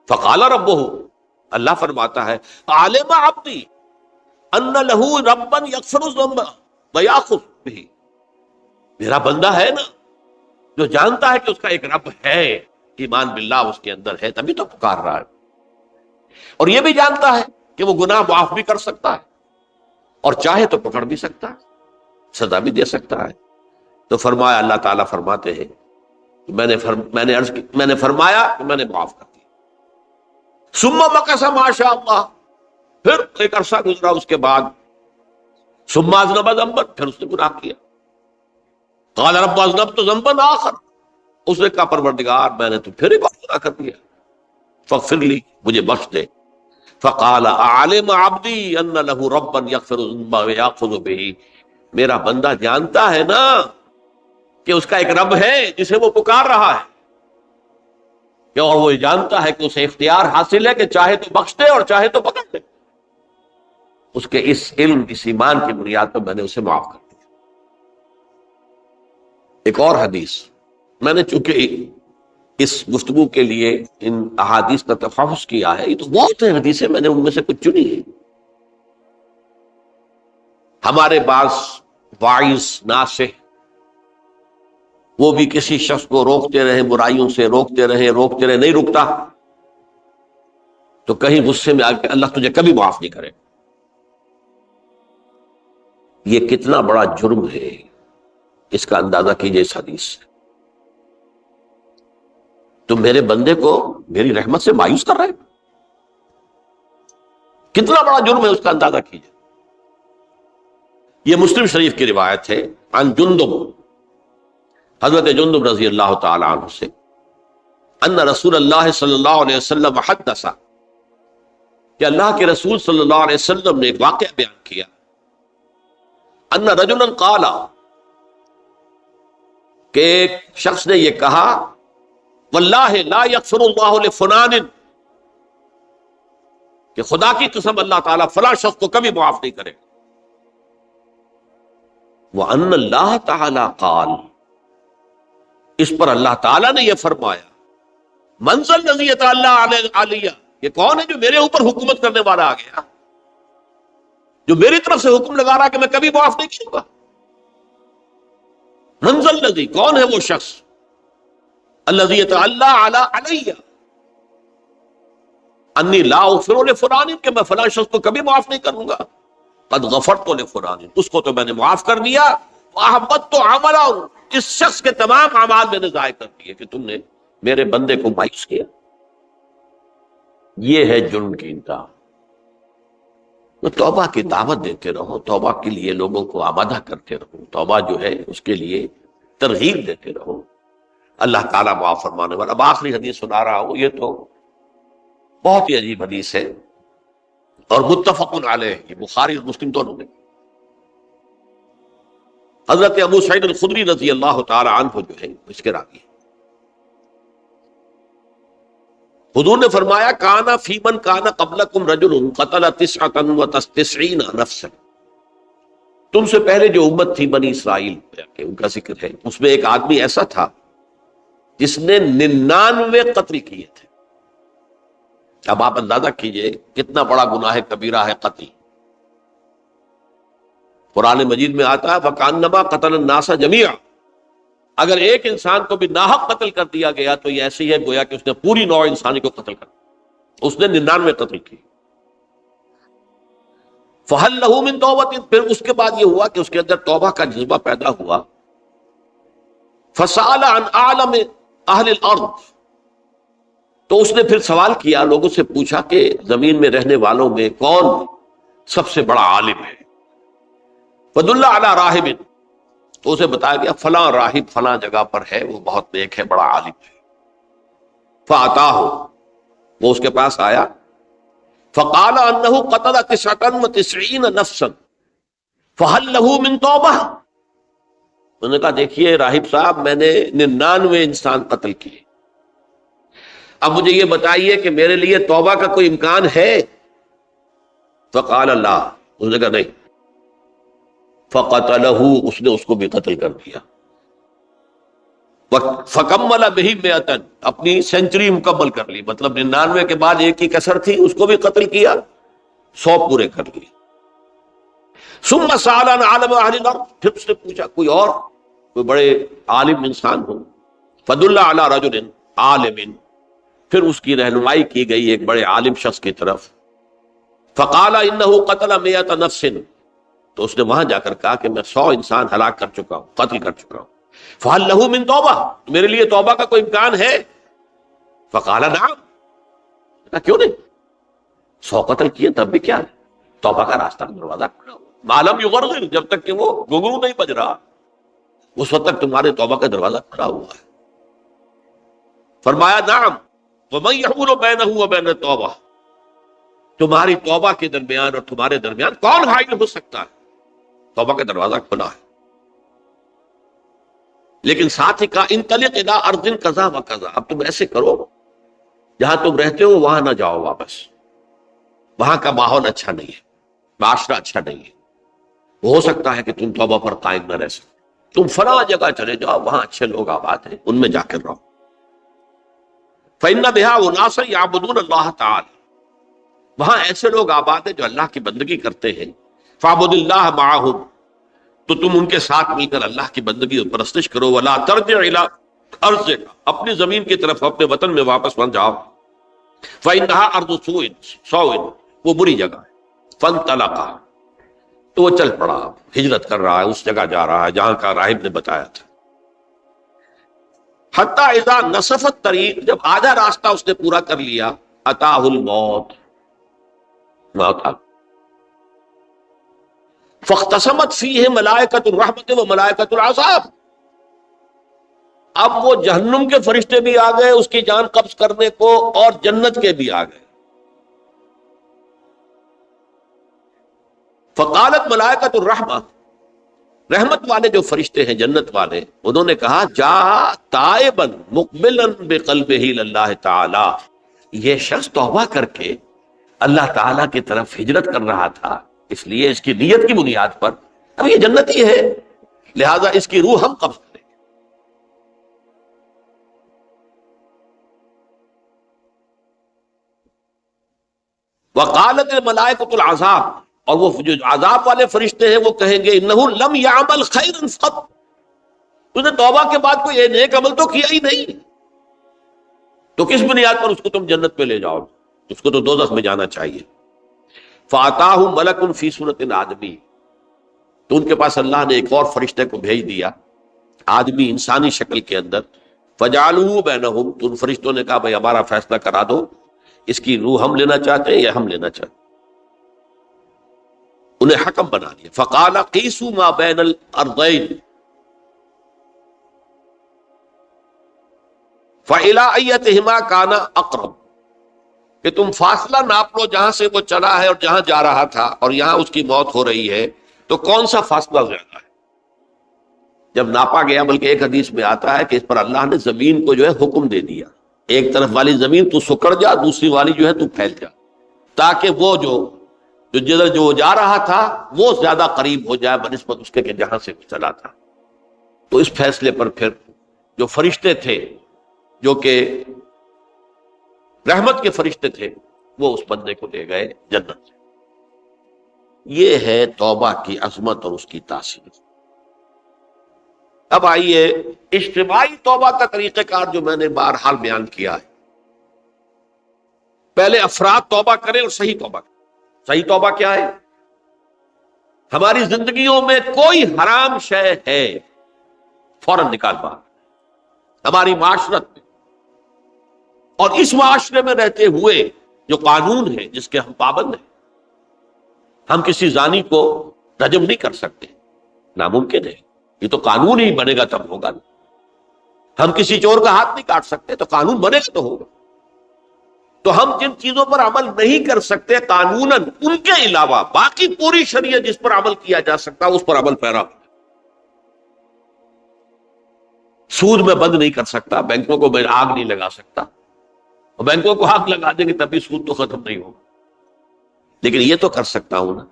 فقال ربہ، اللہ فرماتا ہے عالم عبدی ان لہ ربا یغفر الذنب ویاخذ بہ، میرا بندہ ہے نا جو جانتا ہے کہ اس کا ایک رب ہے، ایمان باللہ اس کے اندر ہے، تبھی تو پکار رہا ہے، اور یہ بھی جانتا ہے کہ وہ گناہ معاف بھی کر سکتا ہے اور چاہے تو پکڑ بھی سکتا ہے، سزا بھی دے سکتا ہے۔ تو فرمایا، اللہ تعالیٰ فرماتے ہیں میں نے فرمایا کہ میں نے معاف کر دیا۔ ثم مکث ما شاء اللہ، پھر ایک عرصہ گزرا اس کے بعد، ثم اذنب ذنبا، پھر اس نے گناہ کیا، قال رب اذنبت ذنبا آخر، اس نے کہا پروردگار میں نے تو پھر ایک اور گناہ کر دیا، فاغفر لی، مجھے بخش دے۔ فقال اعلم عبدی ان لہ ربا یغفر الذنب ویاخذ بہ، میرا بندہ جانتا ہے نا کہ اس کا ایک رب ہے جسے وہ پکار رہا ہے، اور وہ جانتا ہے کہ اسے اختیار حاصل ہے کہ چاہے تو بخش دے اور چاہے تو پکڑ دے۔ اس کے اس علم، اس ایمان کی بنیاد پر میں نے اسے معاف کر دیا۔ ایک اور حدیث، میں نے چونکہ اس گفتگو کے لیے ان احادیث کا تفحص کیا ہے، یہ تو بہت ہیں حدیثیں، میں نے ان میں سے کچھ چنی ہے۔ ہمارے بعض واعظ ناصح وہ بھی کسی شخص کو روکتے رہے، برائیوں سے روکتے رہے، نہیں رکتا، تو کہیں غصے میں آ کے اللہ تجھے کبھی معاف نہیں کرے۔ یہ کتنا بڑا جرم ہے، اس کا اندازہ کیجئے اس حدیث سے۔ تم میرے بندے کو میری رحمت سے مایوس کر رہے، کتنا بڑا جرم ہے، اس کا اندازہ کیجئے۔ یہ مسلم شریف کی روایت ہے عن جندب، حضرت جندب رضی اللہ تعالی عنہ سے، ان رسول اللہ صلی اللہ علیہ وسلم حدث، کہ اللہ کے رسول صلی اللہ علیہ وسلم نے ایک واقعہ بیان کیا، ان رجلا قال، کہ ایک شخص نے یہ کہا، واللہ لا یغفر اللہ لفلان، کہ خدا کی قسم اللہ تعالیٰ فلاں شخص کو کبھی معاف نہیں کرے، وَأَنَّ اللَّهَ تَعَالَى قَالَ، اس پر اللہ تعالیٰ نے یہ فرمایا، مَنْ ذَا الَّذِي يَتَعَالَّىٰ عَلَيَّ، یہ کون ہے جو میرے اوپر حکومت کرنے والا آ گیا، جو میری طرف سے حکم لگا رہا کہ میں کبھی معاف نہیں کروں گا۔ مَنْ ذَا الَّذِي، کون ہے وہ شخص، الَّذِي يَتَعَالَّىٰ عَلَيَّ اَنِّي لَا أَغْفِرُ لِفُلَانٍ، کہ میں فلاں شخص کو کبھی معاف نہیں کروں گا، قد غفرت لفلان، اس کو تو میں نے معاف کر دیا، وَأَحْبَطْتُ عَمَلَهُ، اس شخص کے تمام اعمال میں نے ضائع کر دیے کہ تم نے میرے بندے کو مایوس کیا۔ یہ ہے جرم کی انتہا۔ تو توبہ کی دعوت دیتے رہو، توبہ کے لیے لوگوں کو آمادہ کرتے رہو، توبہ جو ہے اس کے لیے ترغیب دیتے رہو، اللہ تعالیٰ معاف فرمانے والا۔ اب آخری حدیث سنا رہا ہوں، یہ تو بہت ہی عجیب حدیث ہے اور متفق علیہ، یہ بخاری اور مسلم دونوں میں۔ حضرت ابو سعید الخدری رضی اللہ تعالی عنہ جو ہے اس کے راوی، حضور نے فرمایا، کانا فی من کانا قبلکم رجل قتل 99 نفسا، تم سے پہلے جو امت تھی بنی اسرائیل، ان کا ذکر ہے، اس میں ایک آدمی ایسا تھا جس نے 99 قتل کیے تھے۔ اب آپ اندازہ کیجئے کتنا بڑا گناہ کبیرہ ہے قتل۔ قرآن مجید میں آتا ہے فَكَأَنَّمَا قَتَلَ النَّاسَ جَمِيعًا، اگر ایک انسان کو بھی ناحق قتل کر دیا گیا تو یہ ایسی ہے گویا کہ اس نے پوری نوع انسانی کو قتل کر دیا، اس نے 99 قتل کی۔ فَهَلْ لَهُ مِن تَوْبَةٍ، پھر اس کے بعد یہ ہوا کہ اس کے اندر توبہ کا جذبہ پیدا ہوا۔ فَسَأَلَ عَنْ أَعْلَمِ أَهْلِ الْأَرْضِ، تو اس نے پھر سوال کیا، لوگوں سے پوچھا کہ زمین میں رہنے والوں میں کون سب سے بڑا عالم ہے۔ فَدُلَّ عَلَىٰ رَاهِبٍ، تو اسے بتایا گیا فلاں راہب فلاں جگہ پر ہے، وہ بہت نیک ہے، بڑا عالم ہے۔ فَأَتَاهُ، وہ اس کے پاس آیا، فَقَالَ أَنَّهُ قَتَلَ 99 نَفْسًا فَهَلْ لَهُ مِن تَوْبَةٍ، انہوں نے کہا دیکھیے راہب صاحب، میں نے 99 انسان قتل کیے، اب مجھے یہ بتائیے کہ میرے لیے توبہ کا کوئی امکان ہے؟ فقال اللہ، اس نے کہا نہیں۔ فقتلہ، اس نے اس کو بھی قتل کر دیا۔ فکمل بہ 100، اپنی سینچری مکمل کر لی، مطلب 99 کے بعد ایک ہی کسر تھی، اس کو بھی قتل کیا، 100 پورے کر لیے۔ ثم سأل عن عالم اہل الارض، پھر اس نے پوچھا کوئی اور، کوئی بڑے عالم انسان ہو۔ فدل علی رجل عالم، پھر اس کی رہنمائی کی گئی ایک بڑے عالم شخص کی طرف۔ فقال انہ قتل 100 نفس، تو اس نے وہاں جا کر کہا کہ میں 100 انسان ہلاک کر چکا ہوں، قتل کر چکا ہوں۔ فہل لہ من توبہ، میرے لیے توبہ کا کوئی امکان ہے؟ فقال نعم، کیوں نہیں، 100 قتل کیے تب بھی کیا ہے، توبہ کا راستہ دروازہ کھلا ہوا، معلوم یغرغر، جب تک کہ وہ گھنگرو نہیں بج رہا اس وقت تک تمہارے توبہ کا دروازہ کھلا ہوا ہے۔ فرمایا نعم، ومن یحول بینہ وبین التوبہ، تمہاری توبہ کے درمیان اور تمہارے درمیان کون حائل ہو سکتا ہے، توبہ کا دروازہ کھلا ہے۔ لیکن ساتھ ہی کہا انطلق الی ارض کذا و کذا، اب تم ایسے کرو، جہاں تم رہتے ہو وہاں نہ جاؤ واپس، وہاں کا ماحول اچھا نہیں ہے، معاشرہ اچھا نہیں ہے، ہو سکتا ہے کہ تم توبہ پر قائم نہ رہ سکو، تم فلاں جگہ چلے جاؤ، وہاں اچھے لوگ آباد ہیں، ان میں جا کر رہو۔ فإن بها أناسا يعبدون اللہ تعالی، وہاں ایسے لوگ آباد ہیں جو اللہ کی بندگی کرتے ہیں۔ فاعبد اللہ معهم، تو تم ان کے ساتھ مل کر اللہ کی بندگی اور پرستش کرو۔ ولا ترجع الى ارضک، اپنی زمین کی طرف اپنے وطن میں واپس مت جاؤ۔ فإنها ارض سوء، وہ بری جگہ ہے۔ فانطلقا، تو وہ چل پڑا، ہجرت کر رہا ہے، اس جگہ جا رہا ہے جہاں کا راہب نے بتایا تھا۔ حتی اذا نصف الطریق، جب آدھا راستہ اس نے پورا کر لیا، اتاہ الموت، موت آ، فاختصمت فیہ ملائکۃ الرحمت و ملائکۃ العذاب. اب وہ جہنم کے فرشتے بھی آ گئے اس کی جان قبض کرنے کو، اور جنت کے بھی آ گئے. فقالت ملائکۃ الرحمہ، رحمت والے جو فرشتے ہیں جنت والے، انہوں نے کہا جا تائبا مقبلا بقلبہ اللہ تعالی، یہ شخص توبہ کر کے اللہ تعالیٰ کی طرف ہجرت کر رہا تھا، اس لیے اس کی نیت کی بنیاد پر اب یہ جنتی ہے، لہذا اس کی روح ہم قبض کریں. وقالت الملائکۃ العذاب، اور وہ جو عذاب والے فرشتے ہیں وہ کہیں گے انہ لم یعمل خیرا قط، تو نے توبہ کے بعد کوئی نیک عمل تو کیا ہی نہیں، تو کس بنیاد پر اس کو تم جنت میں لے جاؤ، اس کو تو دوزخ میں جانا چاہیے. فاتاہ ملک فی صورت آدمی، تو ان کے پاس اللہ نے ایک اور فرشتے کو بھیج دیا آدمی انسانی شکل کے اندر. فجعلوا بینہم، تو ان فرشتوں نے کہا بھائی ہمارا فیصلہ کرا دو، اس کی روح ہم لینا چاہتے ہیں یا ہم لینا چاہتے ہیں. انہیں حکم بنا دیا. فقال قیسوا ما بین الارضین فإلی ایتہما کان اقرب، کہ تم فاصلہ ناپ لو جہاں سے وہ چلا ہے اور جہاں جا رہا تھا اور یہاں اس کی موت ہو رہی ہے، تو کون سا فاصلہ زیادہ ہے. جب ناپا گیا، بلکہ ایک حدیث میں آتا ہے کہ اس پر اللہ نے زمین کو جو ہے حکم دے دیا، ایک طرف والی زمین تو سکڑ جا، دوسری والی جو ہے تو پھیل جا، تاکہ وہ جو جدھر جو جا رہا تھا وہ زیادہ قریب ہو جائے بنسبت اس کے کہ جہاں سے چلا تھا. تو اس فیصلے پر پھر جو فرشتے تھے جو کہ رحمت کے فرشتے تھے وہ اس بندے کو لے گئے جنت سے. یہ ہے توبہ کی عظمت اور اس کی تاثیر. اب آئیے اجتماعی توبہ کا طریقہ کار جو میں نے بہرحال بیان کیا ہے. پہلے افراد توبہ کریں اور صحیح توبہ کریں. صحیح توبہ کیا ہے؟ ہماری زندگیوں میں کوئی حرام شے ہے فوراً نکال باہر. ہماری معاشرت میں اور اس معاشرے میں رہتے ہوئے جو قانون ہے جس کے ہم پابند ہیں، ہم کسی زانی کو رجم نہیں کر سکتے، ناممکن ہے، یہ تو قانون ہی بنے گا تب ہوگا. ہم کسی چور کا ہاتھ نہیں کاٹ سکتے، تو قانون بنے گا تو ہوگا. تو ہم جن چیزوں پر عمل نہیں کر سکتے قانوناً، ان کے علاوہ باقی پوری شریعت جس پر عمل کیا جا سکتا اس پر عمل پیرا. سود میں بند نہیں کر سکتا، بینکوں کو میں آگ نہیں لگا سکتا، اور بینکوں کو آگ لگا دیں گے تبھی سود تو ختم نہیں ہوگا. لیکن یہ تو کر سکتا ہوں نا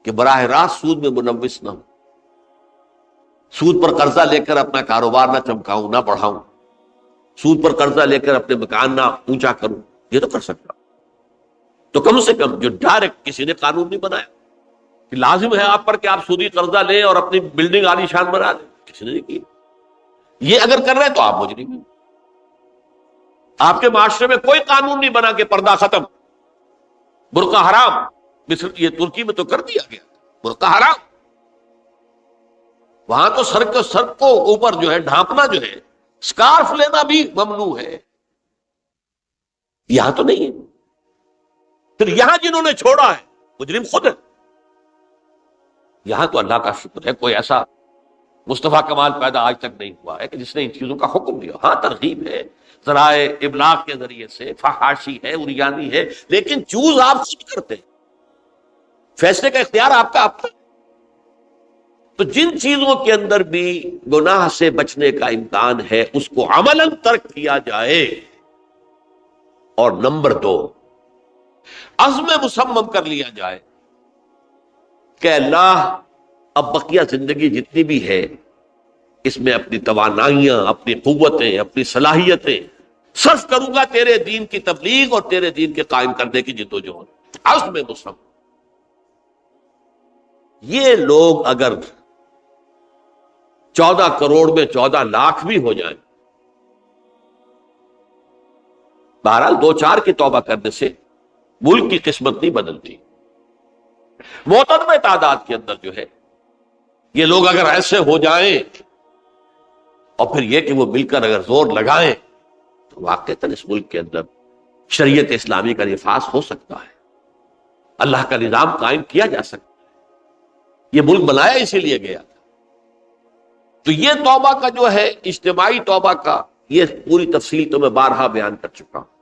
کہ براہ راست سود میں ملوث نہ ہوں، سود پر قرضہ لے کر اپنا کاروبار نہ چمکاؤں نہ بڑھاؤں، سود پر قرضہ لے کر اپنے مکان نہ اونچا کروں، یہ تو کر سکتا ہوں. تو کم سے کم جو ڈائریکٹ کسی نے قانون نہیں بنایا کہ لازم ہے آپ پر کہ آپ سودی قرضہ لیں اور اپنی بلڈنگ عالی شان بنا دیں، کسی نے نہیں کیا. یہ اگر کر رہے تو آپ مجرم ہیں. آپ کے معاشرے میں کوئی قانون نہیں بنا کہ پردہ ختم، برقع حرام. مصر یہ ترکی میں تو کر دیا گیا برقع حرام. وہاں تو سر کو اوپر جو ہے ڈھانپنا جو ہے، سکارف لینا بھی ممنوع ہے. یہاں تو نہیں ہے. پھر یہاں جنہوں نے چھوڑا ہے مجرم خود ہے. یہاں تو اللہ کا شکر ہے کوئی ایسا مصطفیٰ کمال پیدا آج تک نہیں ہوا ہے کہ جس نے ان چیزوں کا حکم دیا. ہاں ترغیب ہے ذرائع ابلاغ کے ذریعے سے، فحاشی ہے، اریانی ہے، لیکن چوز آپ خود کرتے ہیں، فیصلے کا اختیار آپ کا آپ کا. تو جن چیزوں کے اندر بھی گناہ سے بچنے کا امکان ہے اس کو عملاً ترک کیا جائے. اور نمبر 2، عزم مصمم کر لیا جائے کہ اللہ اب بقیہ زندگی جتنی بھی ہے اس میں اپنی توانائیاں، اپنی قوتیں، اپنی صلاحیتیں صرف کروں گا تیرے دین کی تبلیغ اور تیرے دین کے قائم کرنے کی جدوجہد. عزم مصمم. یہ لوگ اگر 14 کروڑ میں 14 لاکھ بھی ہو جائیں، بہرحال 2-4 کی توبہ کرنے سے ملک کی قسمت نہیں بدلتی. معتدل تعداد کے اندر جو ہے یہ لوگ اگر ایسے ہو جائیں اور پھر یہ کہ وہ مل کر اگر زور لگائیں تو واقعتاً اس ملک کے اندر شریعت اسلامی کا نفاذ ہو سکتا ہے، اللہ کا نظام قائم کیا جا سکتا ہے. یہ ملک بنایا اسی لیے گیا تھا. تو یہ توبہ کا جو ہے اجتماعی توبہ کا یہ پوری تفصیل تو میں بارہا بیان کر چکا ہوں.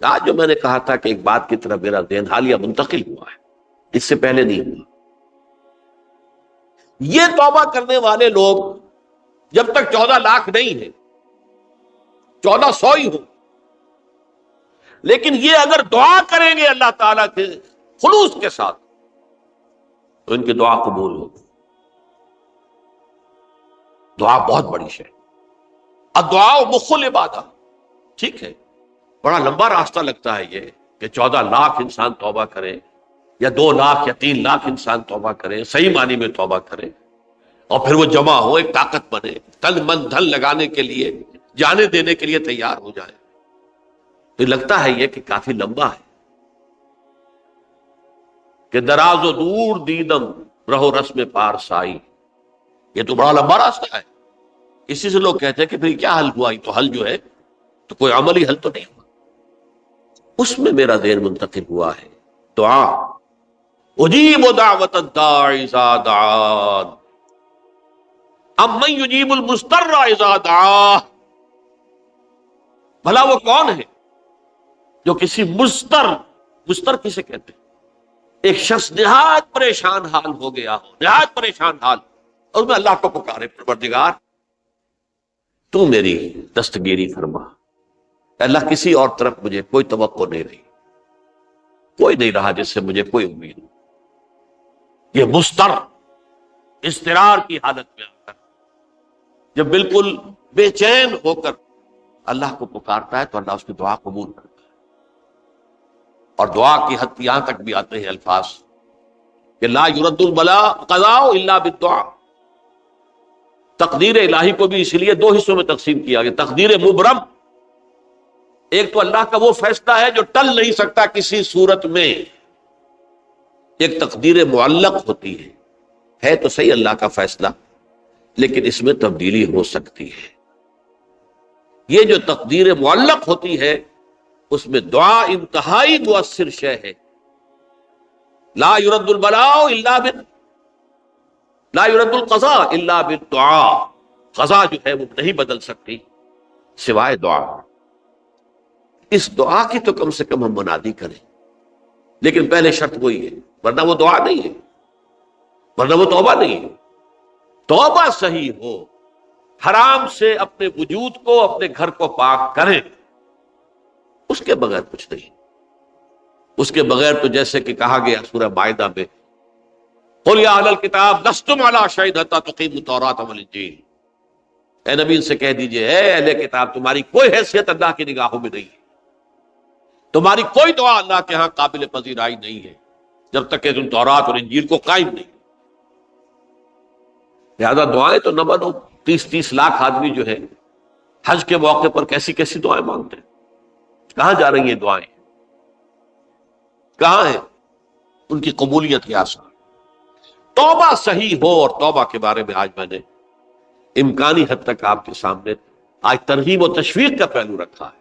آج جو میں نے کہا تھا کہ ایک بات کی طرف میرا ذہن حالیہ منتقل ہوا ہے، اس سے پہلے نہیں ہوا. یہ توبہ کرنے والے لوگ جب تک 14 لاکھ نہیں ہیں، 1400 ہی ہوں، لیکن یہ اگر دعا کریں گے اللہ تعالیٰ کے خلوص کے ساتھ تو ان کی دعا قبول ہوگی. دعا بہت بڑی شے. الدعاء مخ العبادہ. ٹھیک ہے، بڑا لمبا راستہ لگتا ہے یہ کہ 14 لاکھ انسان توبہ کرے یا 2 لاکھ یا 3 لاکھ انسان توبہ کرے، صحیح معنی میں توبہ کرے، اور پھر وہ جمع ہو، ایک طاقت بنے، تن من دھن لگانے کے لیے، جانے دینے کے لیے تیار ہو جائے. تو لگتا ہے یہ کہ کافی لمبا ہے کہ دراز و دور دیدم رہو رسم پارسائی. یہ تو بڑا لمبا راستہ ہے. اسی سے لوگ کہتے ہیں کہ پھر کیا حل ہوا؟ یہ تو حل جو ہے تو کوئی عملی حل تو نہیں ہوا. اس میں میرا ذہن منتقل ہوا ہے دعا. اجیب دعوت الداعی اذا دعان امن یجیب المضطر اذا دعاہ. بھلا وہ کون ہے جو کسی مضطر کسے کہتے ہیں؟ ایک شخص نہایت پریشان حال ہو گیا ہو، نہایت پریشان حال، اور میں اللہ کو پکارے، پروردگار تو میری دستگیری فرما. اللہ کسی اور طرف مجھے کوئی توقع نہیں رہی، کوئی نہیں رہا جس سے مجھے کوئی امید. یہ مضطر اضطرار کی حالت میں آ کر جب بالکل بے چین ہو کر اللہ کو پکارتا ہے تو اللہ اس کی دعا قبول کرتا ہے. اور دعا کی حد یہاں تک بھی آتے ہیں الفاظ کہ لا یرد البلاء قضاء الا بالدعاء. تقدیر الہی کو بھی اس لیے 2 حصوں میں تقسیم کیا گیا. تقدیر مبرم، ایک تو اللہ کا وہ فیصلہ ہے جو ٹل نہیں سکتا کسی صورت میں. ایک تقدیر معلق ہوتی ہے تو صحیح اللہ کا فیصلہ، لیکن اس میں تبدیلی ہو سکتی ہے. یہ جو تقدیر معلق ہوتی ہے اس میں دعا انتہائی مؤثر شے ہے. لا يرد البلاء الا لا يرد القضاء الا بالدعاء. قضا جو ہے وہ نہیں بدل سکتی سوائے دعا. اس دعا کی تو کم سے کم ہم منادی کریں، لیکن پہلے شرط وہی ہے، ورنہ وہ دعا نہیں ہے، ورنہ وہ توبہ نہیں ہے. توبہ صحیح ہو، حرام سے اپنے وجود کو، اپنے گھر کو پاک کریں، اس کے بغیر کچھ نہیں. اس کے بغیر تو جیسے کہ کہا گیا سورہ مائدہ میں قل یا اہل الکتاب لستم علی شیء حتی تقیموا التوراۃ والانجیل. اے نبی ان سے کہہ دیجئے، اے اہل کتاب تمہاری کوئی حیثیت اللہ کی نگاہوں میں نہیں ہے، تمہاری کوئی دعا اللہ کے ہاں قابل پذیرائی نہیں ہے جب تک کہ تم تورات اور انجیل کو قائم نہیں. لہذا دعائیں تو نہ بنو. 30 لاکھ آدمی جو ہے حج کے موقع پر کیسی کیسی دعائیں مانگتے ہیں. کہاں جا رہی ہیں دعائیں؟ کہاں ہیں ان کی قبولیت؟ یا آسان توبہ صحیح ہو. اور توبہ کے بارے میں آج میں نے امکانی حد تک آپ کے سامنے آج ترغیب و تشویق کا پہلو رکھا ہے.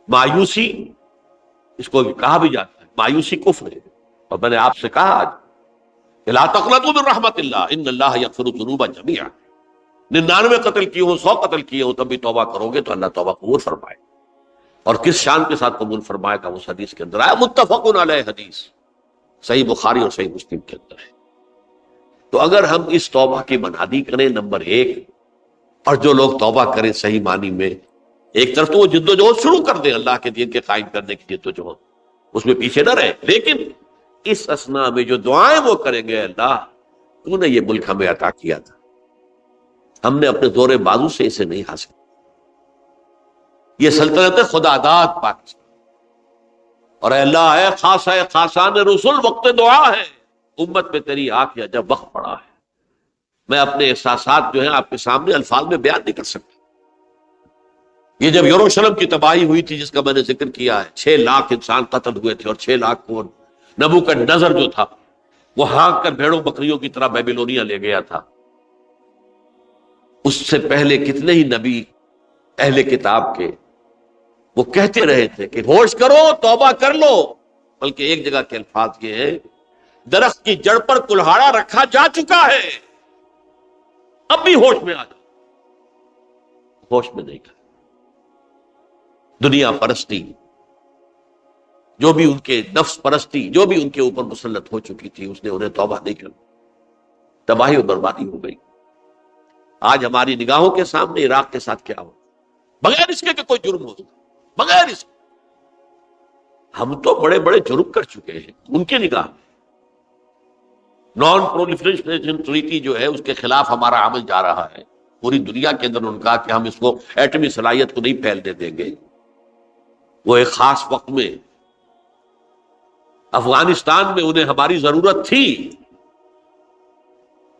مایوسی، اس کو کہا بھی جاتا ہے مایوسی کفر ہے. اور میں نے آپ سے کہا آج لا تقنطوا من رحمت اللہ ان اللہ یغفر الذنوب جميعا. 99 قتل کیے ہوں، 100 قتل کیے ہوں، تب بھی توبہ کرو گے تو اللہ توبہ قبول فرمائے. اور کس شان کے ساتھ قبول فرمائے گا اس حدیث کے اندر آیا، متفق علیہ حدیث صحیح بخاری اور صحیح مسلم کے اندر ہے. تو اگر ہم اس توبہ کی منادی کریں نمبر 1، اور جو لوگ توبہ کریں صحیح معنی میں، ایک طرف تو وہ جد و جہد شروع کر دیں اللہ کے دین کے قائم کرنے کی جد و جہد، اس میں پیچھے نہ رہے، لیکن اس اسنا میں جو دعائیں وہ کریں گے، اللہ تو نے یہ ملک ہمیں عطا کیا تھا، ہم نے اپنے زور بازو سے اسے نہیں حاصل، یہ سلطنت خدا داد پاکستان، اور اے اللہ اے خاصان رسول وقت دعا ہے، امت میں تیری آنکھ یا جب وقت پڑا ہے. میں اپنے احساسات جو ہیں آپ کے سامنے الفاظ میں بیان نہیں کر سکتا. یہ جب یروشلم کی تباہی ہوئی تھی جس کا میں نے ذکر کیا ہے، 6 لاکھ انسان قتل ہوئے تھے، اور 6 لاکھ کو نبوکدنضر جو تھا وہ ہانک کر بھیڑوں بکریوں کی طرح بیبیلونیا لے گیا تھا. اس سے پہلے کتنے ہی نبی اہل کتاب کے وہ کہتے رہے تھے کہ ہوش کرو، توبہ کر لو، بلکہ ایک جگہ کے الفاظ یہ ہیں درخت کی جڑ پر کلہاڑا رکھا جا چکا ہے، اب بھی ہوش میں آ جاؤ، ہوش میں نہیں کر۔ دنیا پرستی، جو بھی ان کے نفس پرستی جو بھی ان کے اوپر مسلط ہو چکی تھی، اس نے انہیں توبہ نہیں کر، تباہی اور بربادی ہو گئی۔ آج ہماری نگاہوں کے سامنے عراق کے ساتھ کیا ہو، بغیر اس کے کہ کوئی جرم ہو، بغیر اس کے ہم تو بڑے بڑے جرم کر چکے ہیں ان کی نگاہ میں۔ نان پرولیفریشن ٹریٹی جو ہے اس کے خلاف ہمارا عمل جا رہا ہے پوری دنیا کے اندر۔ ان کا کہ ہم اس کو ایٹمی صلاحیت کو نہیں پھیلنے دیں گے۔ وہ ایک خاص وقت میں افغانستان میں انہیں ہماری ضرورت تھی،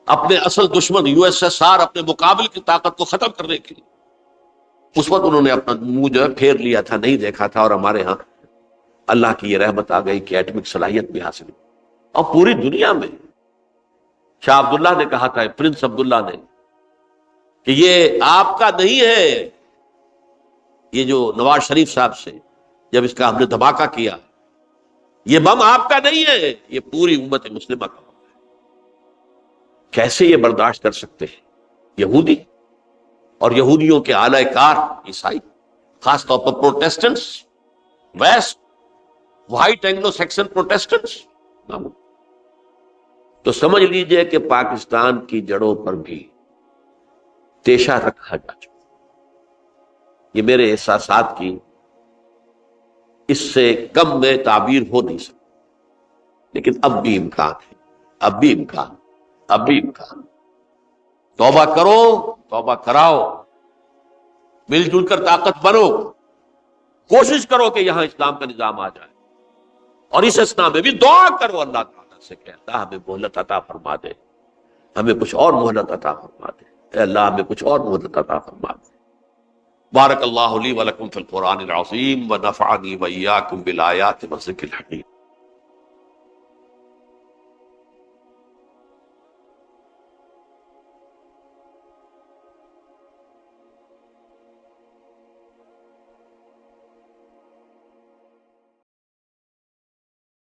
اپنے اصل دشمن یو ایس ایس آر، اپنے مقابل کی طاقت کو ختم کرنے کے لیے۔ اس وقت انہوں نے اپنا منہ جو ہے پھیر لیا تھا، نہیں دیکھا تھا، اور ہمارے ہاں اللہ کی یہ رحمت آ گئی کہ ایٹمک صلاحیت بھی حاصل ہوئی۔ اور پوری دنیا میں شاہ عبداللہ نے کہا تھا، پرنس عبداللہ نے، کہ یہ آپ کا نہیں ہے، یہ جو نواز شریف صاحب سے جب اس کا ہم نے دھماکہ کیا، یہ بم آپ کا نہیں ہے، یہ پوری امت مسلمہ کا بم ہے۔ کیسے یہ برداشت کر سکتے ہیں یہودی اور یہودیوں کے اعلی کار عیسائی، خاص طور پر Protestants, west white Anglo Saxon Protestants? تو سمجھ لیجئے کہ پاکستان کی جڑوں پر بھی تیشہ رکھا جا چکا۔ یہ میرے احساسات کی اس سے کم میں تعبیر ہو نہیں سکتی، لیکن اب بھی امکان ہے، اب بھی امکان، اب بھی امکان۔ توبہ کرو، توبہ کراؤ، مل جل کر طاقت بنو، کوشش کرو کہ یہاں اسلام کا نظام آ جائے، اور اس اسنا میں بھی دعا کرو اللہ تعالیٰ سے کہ اللہ ہمیں مہلت عطا فرما دے، ہمیں کچھ اور مہلت عطا فرما دے، اے اللہ ہمیں کچھ اور مہلت عطا فرما دے۔ بارک اللہ لی ولکم فی القرآن العظیم ونفعنی وإیاکم بالآیات والذکر الحکیم۔